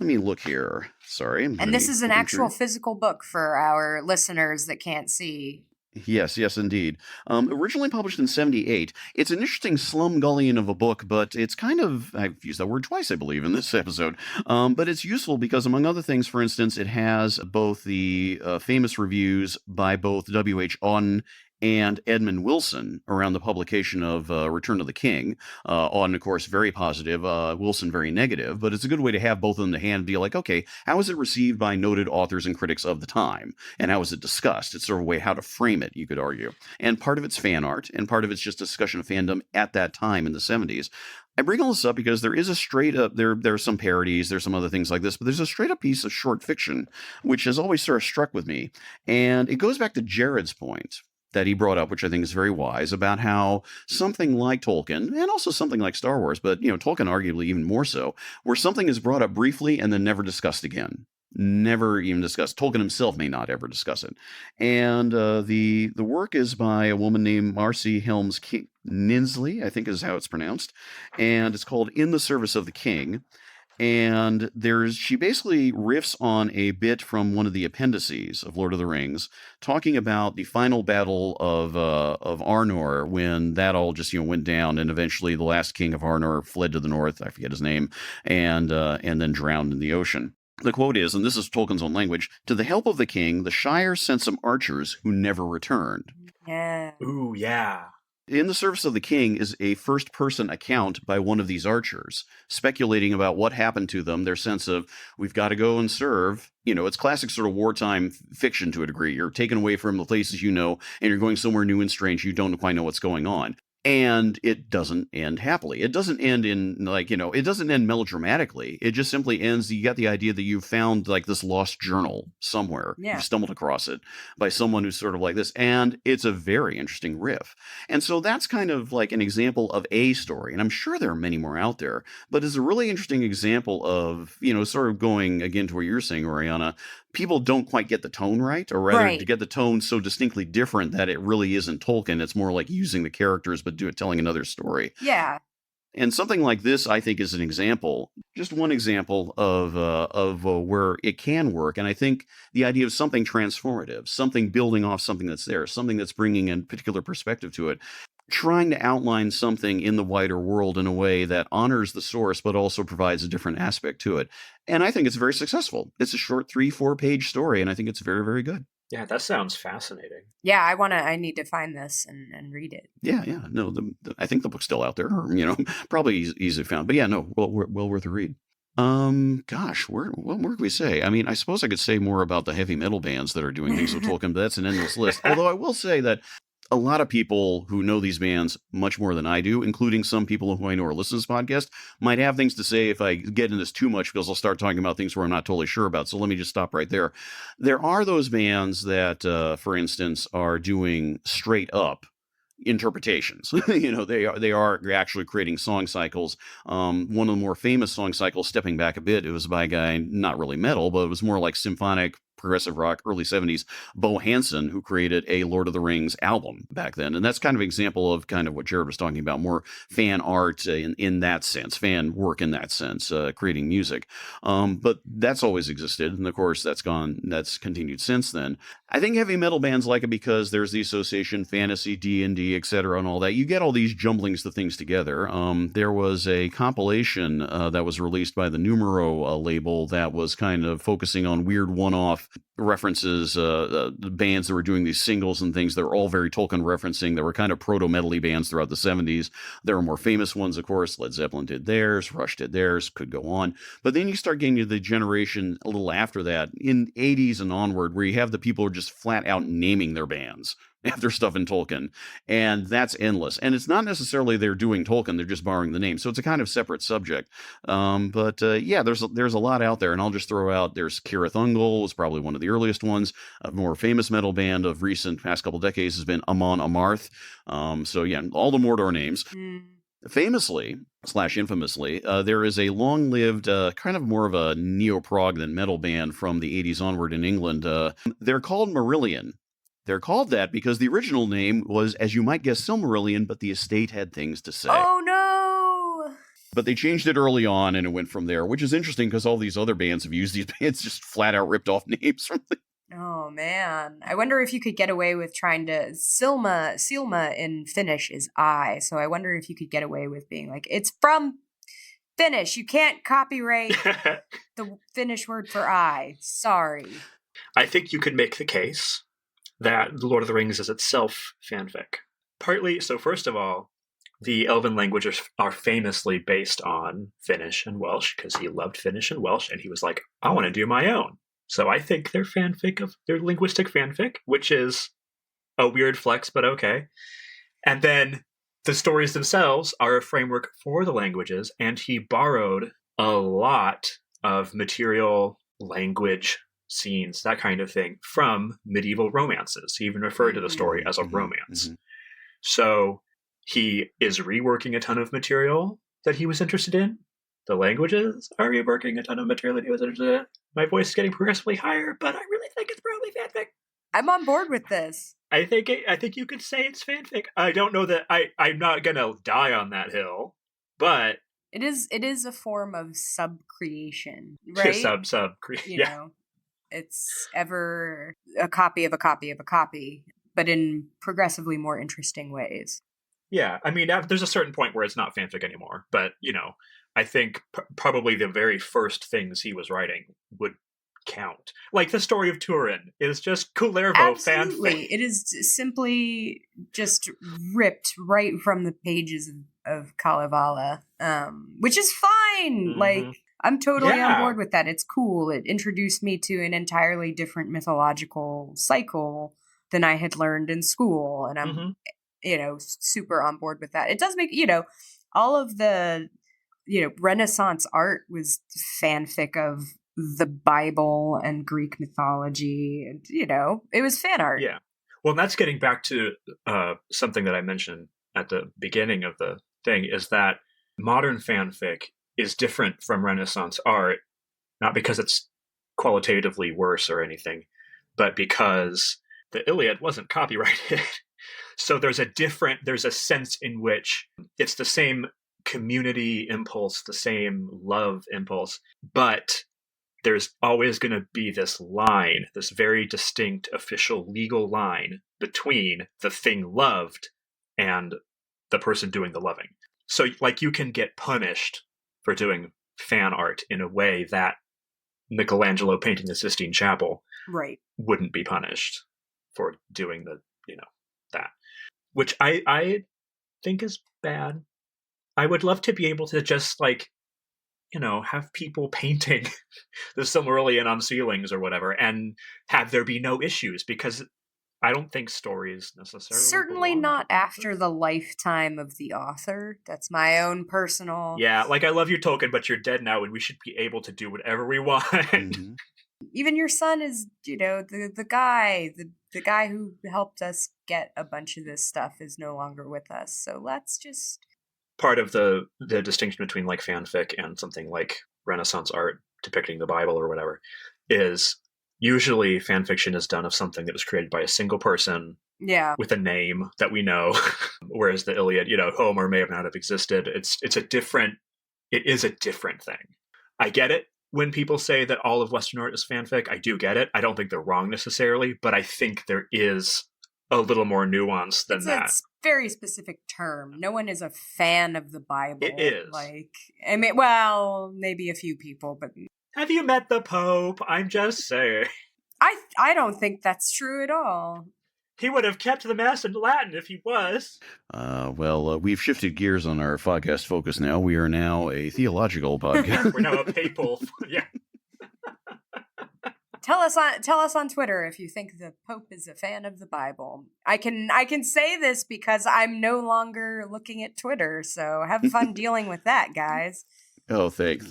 Let me look here. Sorry. And this is an actual physical book for our listeners that can't see. Yes, yes, indeed. Originally published in 78. It's an interesting slumgullion of a book, but it's kind of, I've used that word twice, I believe, in this episode. But it's useful because, among other things, for instance, it has both the famous reviews by both W.H. Auden and Edmund Wilson around the publication of Return of the King. Auden, of course, very positive, Wilson very negative, but it's a good way to have both of them to hand and be like, okay, how was it received by noted authors and critics of the time? And how was it discussed? It's sort of a way how to frame it, you could argue. And part of it's fan art, and part of it's just discussion of fandom at that time in the 70s. I bring all this up because there is a straight up, there are some parodies, there's some other things like this, but there's a straight up piece of short fiction, which has always sort of struck with me. And it goes back to Jared's point that he brought up, which I think is very wise, about how something like Tolkien, and also something like Star Wars, but, Tolkien arguably even more so, where something is brought up briefly and then never discussed again. Never even discussed. Tolkien himself may not ever discuss it. And the work is by a woman named Marcy Helms Ninsley, I think is how it's pronounced, and it's called In the Service of the King. And she basically riffs on a bit from one of the appendices of Lord of the Rings, talking about the final battle of Arnor, when that all just went down, and eventually the last king of Arnor fled to the north. I forget his name, and then drowned in the ocean. The quote is, and this is Tolkien's own language: "To the help of the king, the Shire sent some archers who never returned." Yeah. Ooh, yeah. In the Service of the King is a first-person account by one of these archers, speculating about what happened to them, their sense of, we've got to go and serve. It's classic sort of wartime fiction to a degree. You're taken away from the places and you're going somewhere new and strange. You don't quite know what's going on. And it doesn't end happily. It doesn't end it doesn't end melodramatically. It just simply ends, you got the idea that you found like this lost journal somewhere. Yeah. You stumbled across it by someone who's sort of like this. And it's a very interesting riff. And so that's kind of like an example of a story. And I'm sure there are many more out there, but it's a really interesting example of, sort of going again to what you're saying, Oriana. People don't quite get the tone right, or rather Right. to get the tone so distinctly different that it really isn't Tolkien. It's more like using the characters, but telling another story. Yeah. And something like this, I think, is an example, just one example of where it can work. And I think the idea of something transformative, something building off something that's there, something that's bringing a particular perspective to it, trying to outline something in the wider world in a way that honors the source, but also provides a different aspect to it. And I think it's very successful. It's a short 3-4 page story, and I think it's very, very good. Yeah, that sounds fascinating. Yeah, I need to find this and read it. Yeah. No, I think the book's still out there, or, probably easily found. But yeah, no, well worth a read. Gosh, what more could we say? I mean, I suppose I could say more about the heavy metal bands that are doing things with Tolkien, but that's an endless list. Although I will say that a lot of people who know these bands much more than I do, including some people who I know are listening to this podcast, might have things to say if I get into this too much, because I'll start talking about things where I'm not totally sure about. So let me just stop right there. There are those bands that, for instance, are doing straight up interpretations. They are actually creating song cycles. One of the more famous song cycles, stepping back a bit, it was by a guy, not really metal, but it was more like symphonic progressive rock, early 70s, Bo Hansen, who created a Lord of the Rings album back then. And that's kind of an example of kind of what Jared was talking about, more fan art in that sense, fan work in that sense, creating music. But that's always existed. And of course, that's continued since then. I think heavy metal bands like it because there's the association, fantasy, D&D, etc., and all that. You get all these jumblings of things together. There was a compilation that was released by the Numero label that was kind of focusing on weird one-off references, the bands that were doing these singles and things that were all very Tolkien referencing. There were kind of proto-metal-y bands throughout the 70s. There were more famous ones, of course. Led Zeppelin did theirs, Rush did theirs, could go on. But then you start getting to the generation a little after that, in 80s and onward, where you have the people who are just flat out naming their bands after stuff in Tolkien, and that's endless. And it's not necessarily they're doing Tolkien, they're just borrowing the name. So it's a kind of separate subject. But there's a lot out there, and I'll just throw out, there's Cirith Ungol was probably one of the earliest ones. A more famous metal band of recent past couple decades has been Amon Amarth. So yeah, all the Mordor names. Famously / infamously, there is a long-lived, kind of more of a neo-prog than metal band from the 80s onward in England. They're called Marillion. They're called that because the original name was, as you might guess, Silmarillion, but the estate had things to say. Oh, no! But they changed it early on, and it went from there, which is interesting because all these other bands have used these bands just flat out ripped off names from Oh man. I wonder if you could get away with trying to Silma in Finnish is I. So I wonder if you could get away with being like, it's from Finnish. You can't copyright the Finnish word for I. Sorry. I think you could make the case that The Lord of the Rings is itself fanfic. Partly, so first of all, the Elven languages are famously based on Finnish and Welsh because he loved Finnish and Welsh, and he was like, I want to do my own. So I think they're linguistic fanfic, which is a weird flex, but okay. And then the stories themselves are a framework for the languages, and he borrowed a lot of material, language, scenes, that kind of thing, from medieval romances. He even referred to the story as a romance. Mm-hmm. So he is reworking a ton of material that he was interested in. The languages are reworking a ton of material that he was interested in. My voice is getting progressively higher, but I really think it's probably fanfic. I'm on board with this. I think you could say it's fanfic. I don't know that I'm not gonna die on that hill, but it is a form of sub-creation, right? Sub-creation. You know, it's ever a copy of a copy of a copy, but in progressively more interesting ways. Yeah, I mean, there's a certain point where it's not fanfic anymore, but I think probably the very first things he was writing would count. Like the story of Turin is just Kullervo fanfic. It is simply just ripped right from the pages of Kalevala, which is fine. Mm-hmm. Like, I'm totally on board with that. It's cool. It introduced me to an entirely different mythological cycle than I had learned in school, and I'm, super on board with that. It does make, all of the Renaissance art was fanfic of the Bible and Greek mythology, and it was fan art. Yeah. Well, that's getting back to something that I mentioned at the beginning of the thing, is that modern fanfic is different from Renaissance art, not because it's qualitatively worse or anything, but because the Iliad wasn't copyrighted. So there's a sense in which it's the same community impulse, the same love impulse, but there's always going to be this line, this very distinct official legal line between the thing loved and the person doing the loving. So like you can get punished for doing fan art in a way that Michelangelo painting the Sistine Chapel wouldn't be punished for doing that, which I think is bad. I would love to be able to just have people painting the Silmarillion on ceilings or whatever and have there be no issues, because I don't think stories necessarily certainly not after the lifetime of the author. That's my own personal... Yeah, like I love you, Tolkien, but you're dead now and we should be able to do whatever we want. Mm-hmm. Even your son is, the guy who helped us get a bunch of this stuff is no longer with us. So let's just... Part of the distinction between like fanfic and something like Renaissance art depicting the Bible or whatever is usually fanfiction is done of something that was created by a single person with a name that we know. Whereas the Iliad, Homer may have not have existed. It is a different thing. I get it. When people say that all of Western art is fanfic, I do get it. I don't think they're wrong necessarily, but I think there is a little more nuance than that. It's a very specific term. No one is a fan of the Bible. It is. Maybe a few people, but... Have you met the Pope? I'm just saying. I don't think that's true at all. He would have kept the Mass in Latin if he was. We've shifted gears on our podcast focus now. We are now a theological podcast. We're now a papal. Yeah. Tell us on Twitter if you think the Pope is a fan of the Bible. I can say this because I'm no longer looking at Twitter, so have fun dealing with that, guys. Oh, thanks.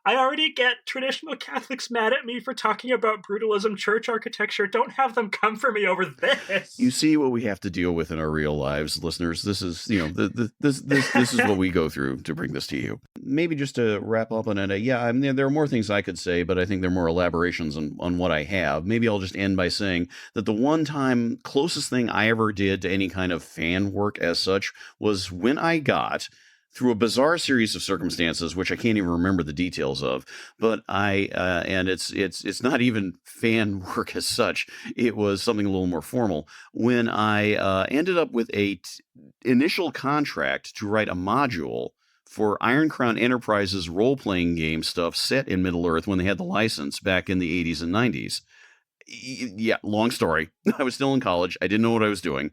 I already get traditional Catholics mad at me for talking about brutalism church architecture. Don't have them come for me over this. You see what we have to deal with in our real lives, listeners. This is, this is what we go through to bring this to you. Maybe just to wrap up on it, there are more things I could say, but I think there are more elaborations on what I have. Maybe I'll just end by saying that the one time closest thing I ever did to any kind of fan work as such was when I got through a bizarre series of circumstances, which I can't even remember the details of, but and it's not even fan work as such. It was something a little more formal. When I ended up with a initial contract to write a module for Iron Crown Enterprises role-playing game stuff set in Middle-earth when they had the license back in the 80s and 90s. Yeah, long story. I was still in college. I didn't know what I was doing.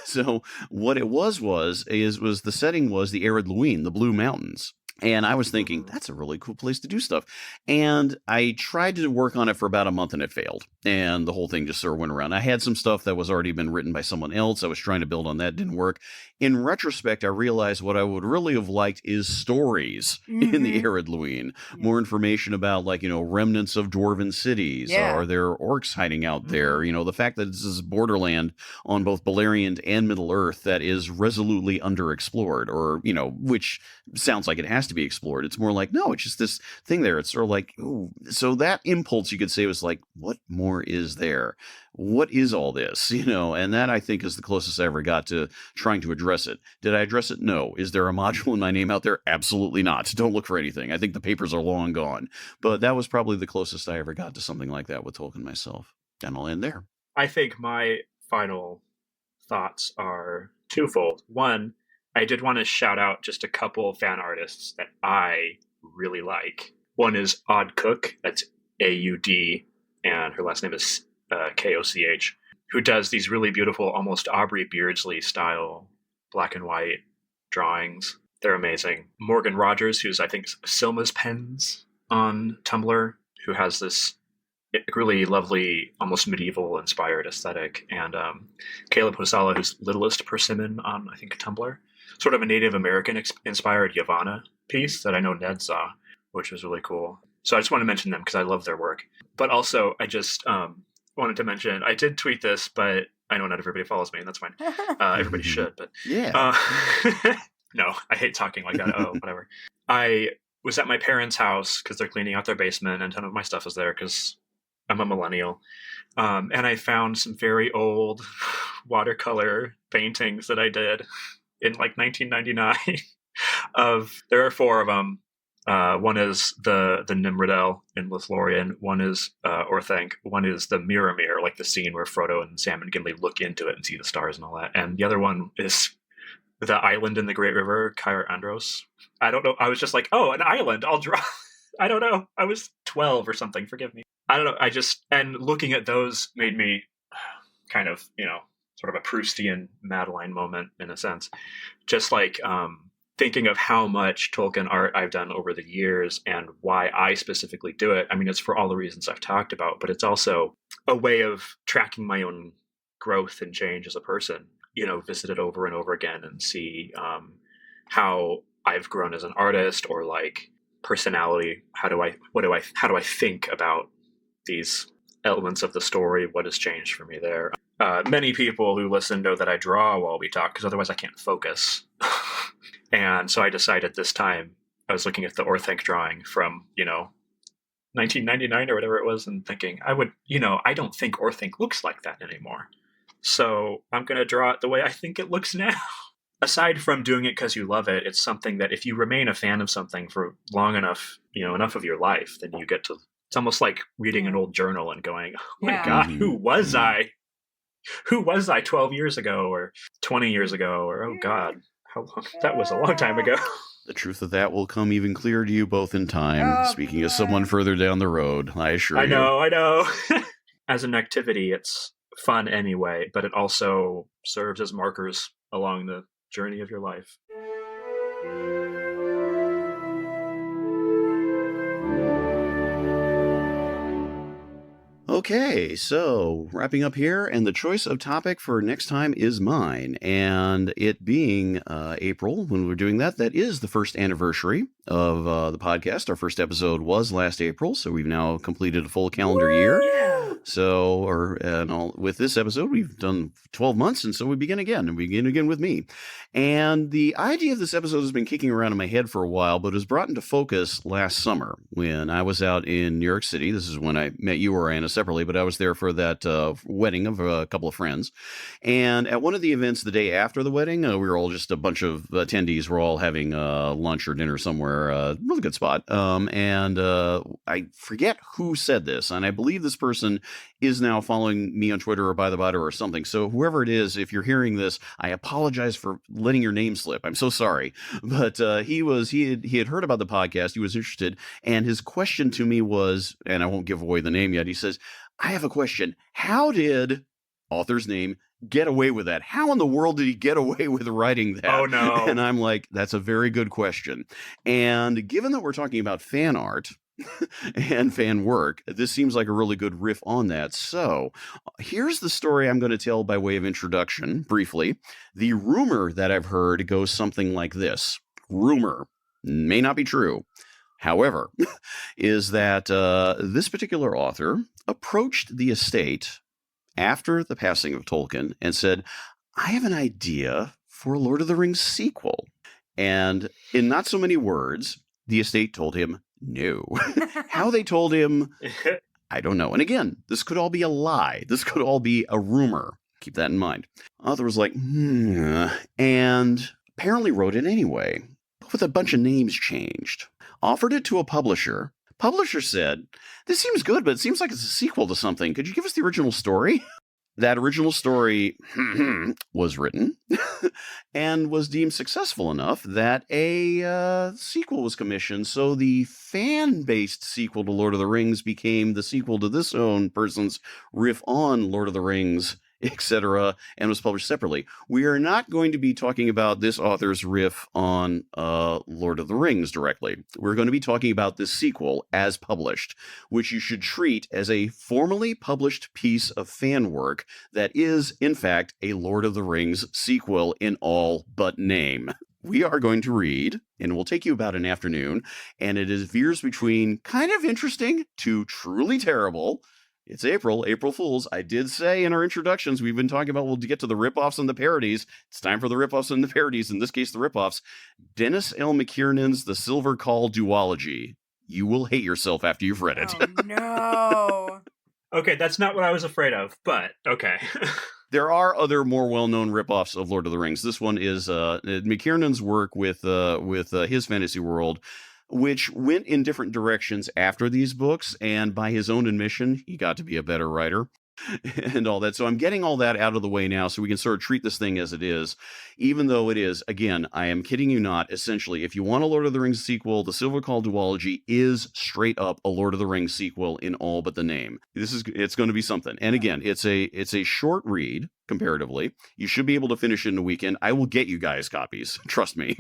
So what it was the setting was the Arid Luine, the Blue Mountains. And I was thinking, that's a really cool place to do stuff. And I tried to work on it for about a month and it failed. And the whole thing just sort of went around. I had some stuff that was already been written by someone else. I was trying to build on that. Didn't work. In retrospect, I realized what I would really have liked is stories in the Arid Luine. More information about, like, remnants of dwarven cities. Are there orcs hiding out there? The fact that this is borderland on both Beleriand and Middle-earth that is resolutely underexplored, or, which sounds like it has to be explored. It's more like, no, it's just this thing there. It's sort of like, ooh. So that impulse, you could say, was like, what more is there? What is all this? And that, I think, is the closest I ever got to trying to address it. Did I address it? No. Is there a module in my name out there? Absolutely not. Don't look for anything. I think the papers are long gone. But that was probably the closest I ever got to something like that with Tolkien myself. And I'll end there. I think my final thoughts are twofold. One, I did want to shout out just a couple fan artists that I really like. One is Odd Cook, that's AUD, and her last name is KOCH, who does these really beautiful, almost Aubrey Beardsley style black and white drawings. They're amazing. Morgan Rogers, who's, I think, Silma's Pens on Tumblr, who has this really lovely, almost medieval inspired aesthetic. And Caleb Hosala, who's Littlest Persimmon on, I think, Tumblr. Sort of a Native American inspired Yavanna piece that I know Ned saw, which was really cool. So I just want to mention them because I love their work. But also, I just wanted to mention, I did tweet this, but I know not everybody follows me, and that's fine. Everybody should, but yeah. No, I hate talking like that. Oh, whatever. I was at my parents' house because they're cleaning out their basement, and a ton of my stuff is there because I'm a millennial. And I found some very old watercolor paintings that I did in like 1999. There are 4 of them. One is the Nimrodel in Lothlorien. One is Orthanc. One is the Mirror, like the scene where Frodo and Sam and Gimli look into it and see the stars and all that. And the other one is the island in the Great River, Cair Andros. I don't know. I was just like, oh, an island. I'll draw. I don't know. I was 12 or something. Forgive me. I don't know. And looking at those made me kind of, sort of a Proustian Madeline moment in a sense. Just like thinking of how much Tolkien art I've done over the years and why I specifically do it. I mean, it's for all the reasons I've talked about, but it's also a way of tracking my own growth and change as a person, visit it over and over again and see how I've grown as an artist or like personality. How do I think about these elements of the story? What has changed for me there? Many people who listen know that I draw while we talk because otherwise I can't focus. And so I decided this time, I was looking at the Orthanc drawing from, 1999 or whatever it was, and thinking, I don't think Orthanc looks like that anymore. So I'm going to draw it the way I think it looks now. Aside from doing it because you love it, it's something that if you remain a fan of something for long enough, enough of your life, then you get to, it's almost like reading an old journal and going, oh my God, who was I? Who was I 12 years ago or 20 years ago? Or, oh God, how long? That was a long time ago. The truth of that will come even clearer to you both in time. Speaking as someone further down the road, I assure you. I know. As an activity, it's fun anyway, but it also serves as markers along the journey of your life. Okay, so wrapping up here, and the choice of topic for next time is mine. And it being April, when we're doing that, that is the first anniversary of the podcast. Our first episode was last April, so we've now completed a full calendar year. Yeah. With this episode, we've done 12 months, and so we begin again, and we begin again with me. And the idea of this episode has been kicking around in my head for a while, but was brought into focus last summer when I was out in New York City. This is when I met you, Oriana, separately, but I was there for that wedding of a couple of friends. And at one of the events the day after the wedding, we were all just a bunch of attendees. We're all having lunch or dinner somewhere, really good spot. I forget who said this, and I believe this person is now following me on Twitter or By-The-Bywater or something. So whoever it is, if you're hearing this, I apologize for letting your name slip. I'm so sorry. But he had heard about the podcast. He was interested. And his question to me was, and I won't give away the name yet. He says, I have a question. How did author's name get away with that? How in the world did he get away with writing that? Oh, no. And I'm like, that's a very good question. And given that we're talking about fan art, and fan work, this seems like a really good riff on that. So here's the story I'm going to tell by way of introduction, briefly. The rumor that I've heard goes something like this. Rumor may not be true. However, is that this particular author approached the estate after the passing of Tolkien and said, I have an idea for a Lord of the Rings sequel. And in not so many words, the estate told him no. How they told him, I don't know. And again, this could all be a lie. This could all be a rumor. Keep that in mind. Author was like, and apparently wrote it anyway, but with a bunch of names changed. Offered it to a publisher. Publisher said, this seems good, but it seems like it's a sequel to something. Could you give us the original story? That original story was written and was deemed successful enough that a sequel was commissioned. So the fan-based sequel to Lord of the Rings became the sequel to this own person's riff on Lord of the Rings, etc., and was published separately. We are not going to be talking about this author's riff on Lord of the Rings directly. We're going to be talking about this sequel as published, which you should treat as a formally published piece of fan work that is, in fact, a Lord of the Rings sequel in all but name. We are going to read, and it will take you about an afternoon, and it veers between kind of interesting to truly terrible. It's April Fools. I did say in our introductions, we've been talking about, we'll get to the ripoffs and the parodies. It's time for the ripoffs and the parodies. In this case, the ripoffs. Dennis L. McKiernan's The Silver Call Duology. You will hate yourself after you've read it. Oh, no. Okay, that's not what I was afraid of, but okay. There are other more well-known ripoffs of Lord of the Rings. This one is McKiernan's work with his fantasy world, which went in different directions after these books, and by his own admission, he got to be a better writer and all that. So I'm getting all that out of the way now so we can sort of treat this thing as it is, even though it is, again, I am kidding you not, essentially, if you want a Lord of the Rings sequel, the Silver Call Duology is straight up a Lord of the Rings sequel in all but the name. It's going to be something. And again, it's a short read. Comparatively, you should be able to finish it in a weekend. I will get you guys copies, trust me.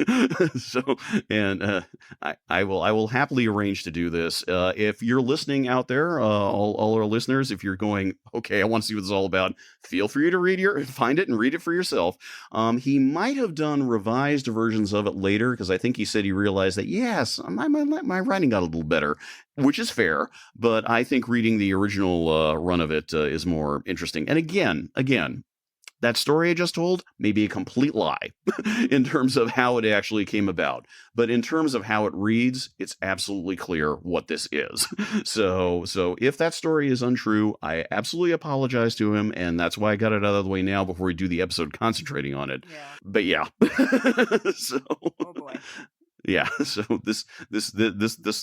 I will happily arrange to do this. If you're listening out there, all our listeners, if you're going, okay, I want to see what this is all about, feel free to find it and read it for yourself. He might have done revised versions of it later because I think he said he realized that yes, my writing got a little better, which is fair. But I think reading the original run of it is more interesting. And again. That story I just told may be a complete lie in terms of how it actually came about. But in terms of how it reads, it's absolutely clear what this is. So if that story is untrue, I absolutely apologize to him. And that's why I got it out of the way now before we do the episode concentrating on it. Yeah. But yeah. Oh boy. Yeah, so this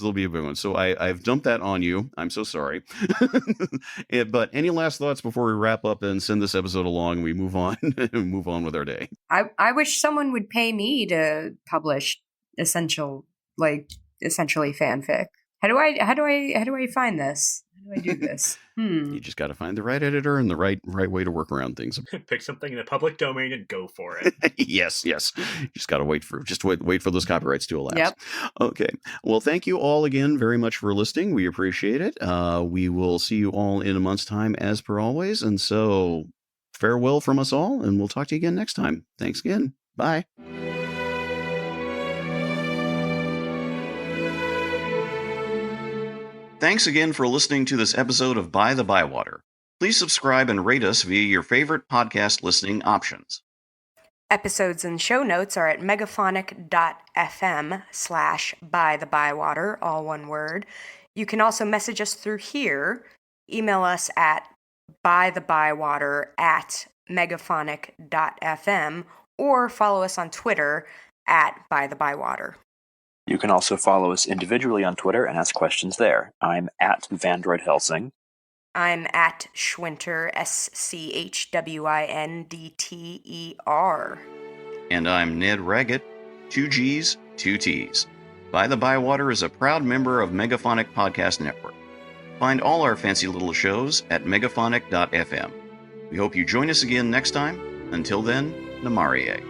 will be a big one. So I've dumped that on you. I'm so sorry. But any last thoughts before we wrap up and send this episode along? We move on with our day. I wish someone would pay me to publish essentially fanfic. How do I find this? How do I do this? You just got to find the right editor and the right way to work around things. Pick something in the public domain and go for it. Yes. You just got to wait for those copyrights to elapse. Yep. Okay. Well, thank you all again very much for listening. We appreciate it. We will see you all in a month's time as per always. And so farewell from us all, and we'll talk to you again next time. Thanks again. Bye. Thanks again for listening to this episode of By-The-Bywater. Please subscribe and rate us via your favorite podcast listening options. Episodes and show notes are at megaphonic.fm/by-the-bywater, all one word. You can also message us through here. Email us at bythebywater@megaphonic.fm or follow us on Twitter at By-The-Bywater. You can also follow us individually on Twitter and ask questions there. I'm at Vandroid Helsing. I'm at Schwinter, SCHWINDTER. And I'm Ned Raggett, 2 G's, 2 T's. By-The-Bywater is a proud member of Megaphonic Podcast Network. Find all our fancy little shows at megaphonic.fm. We hope you join us again next time. Until then, Namarie.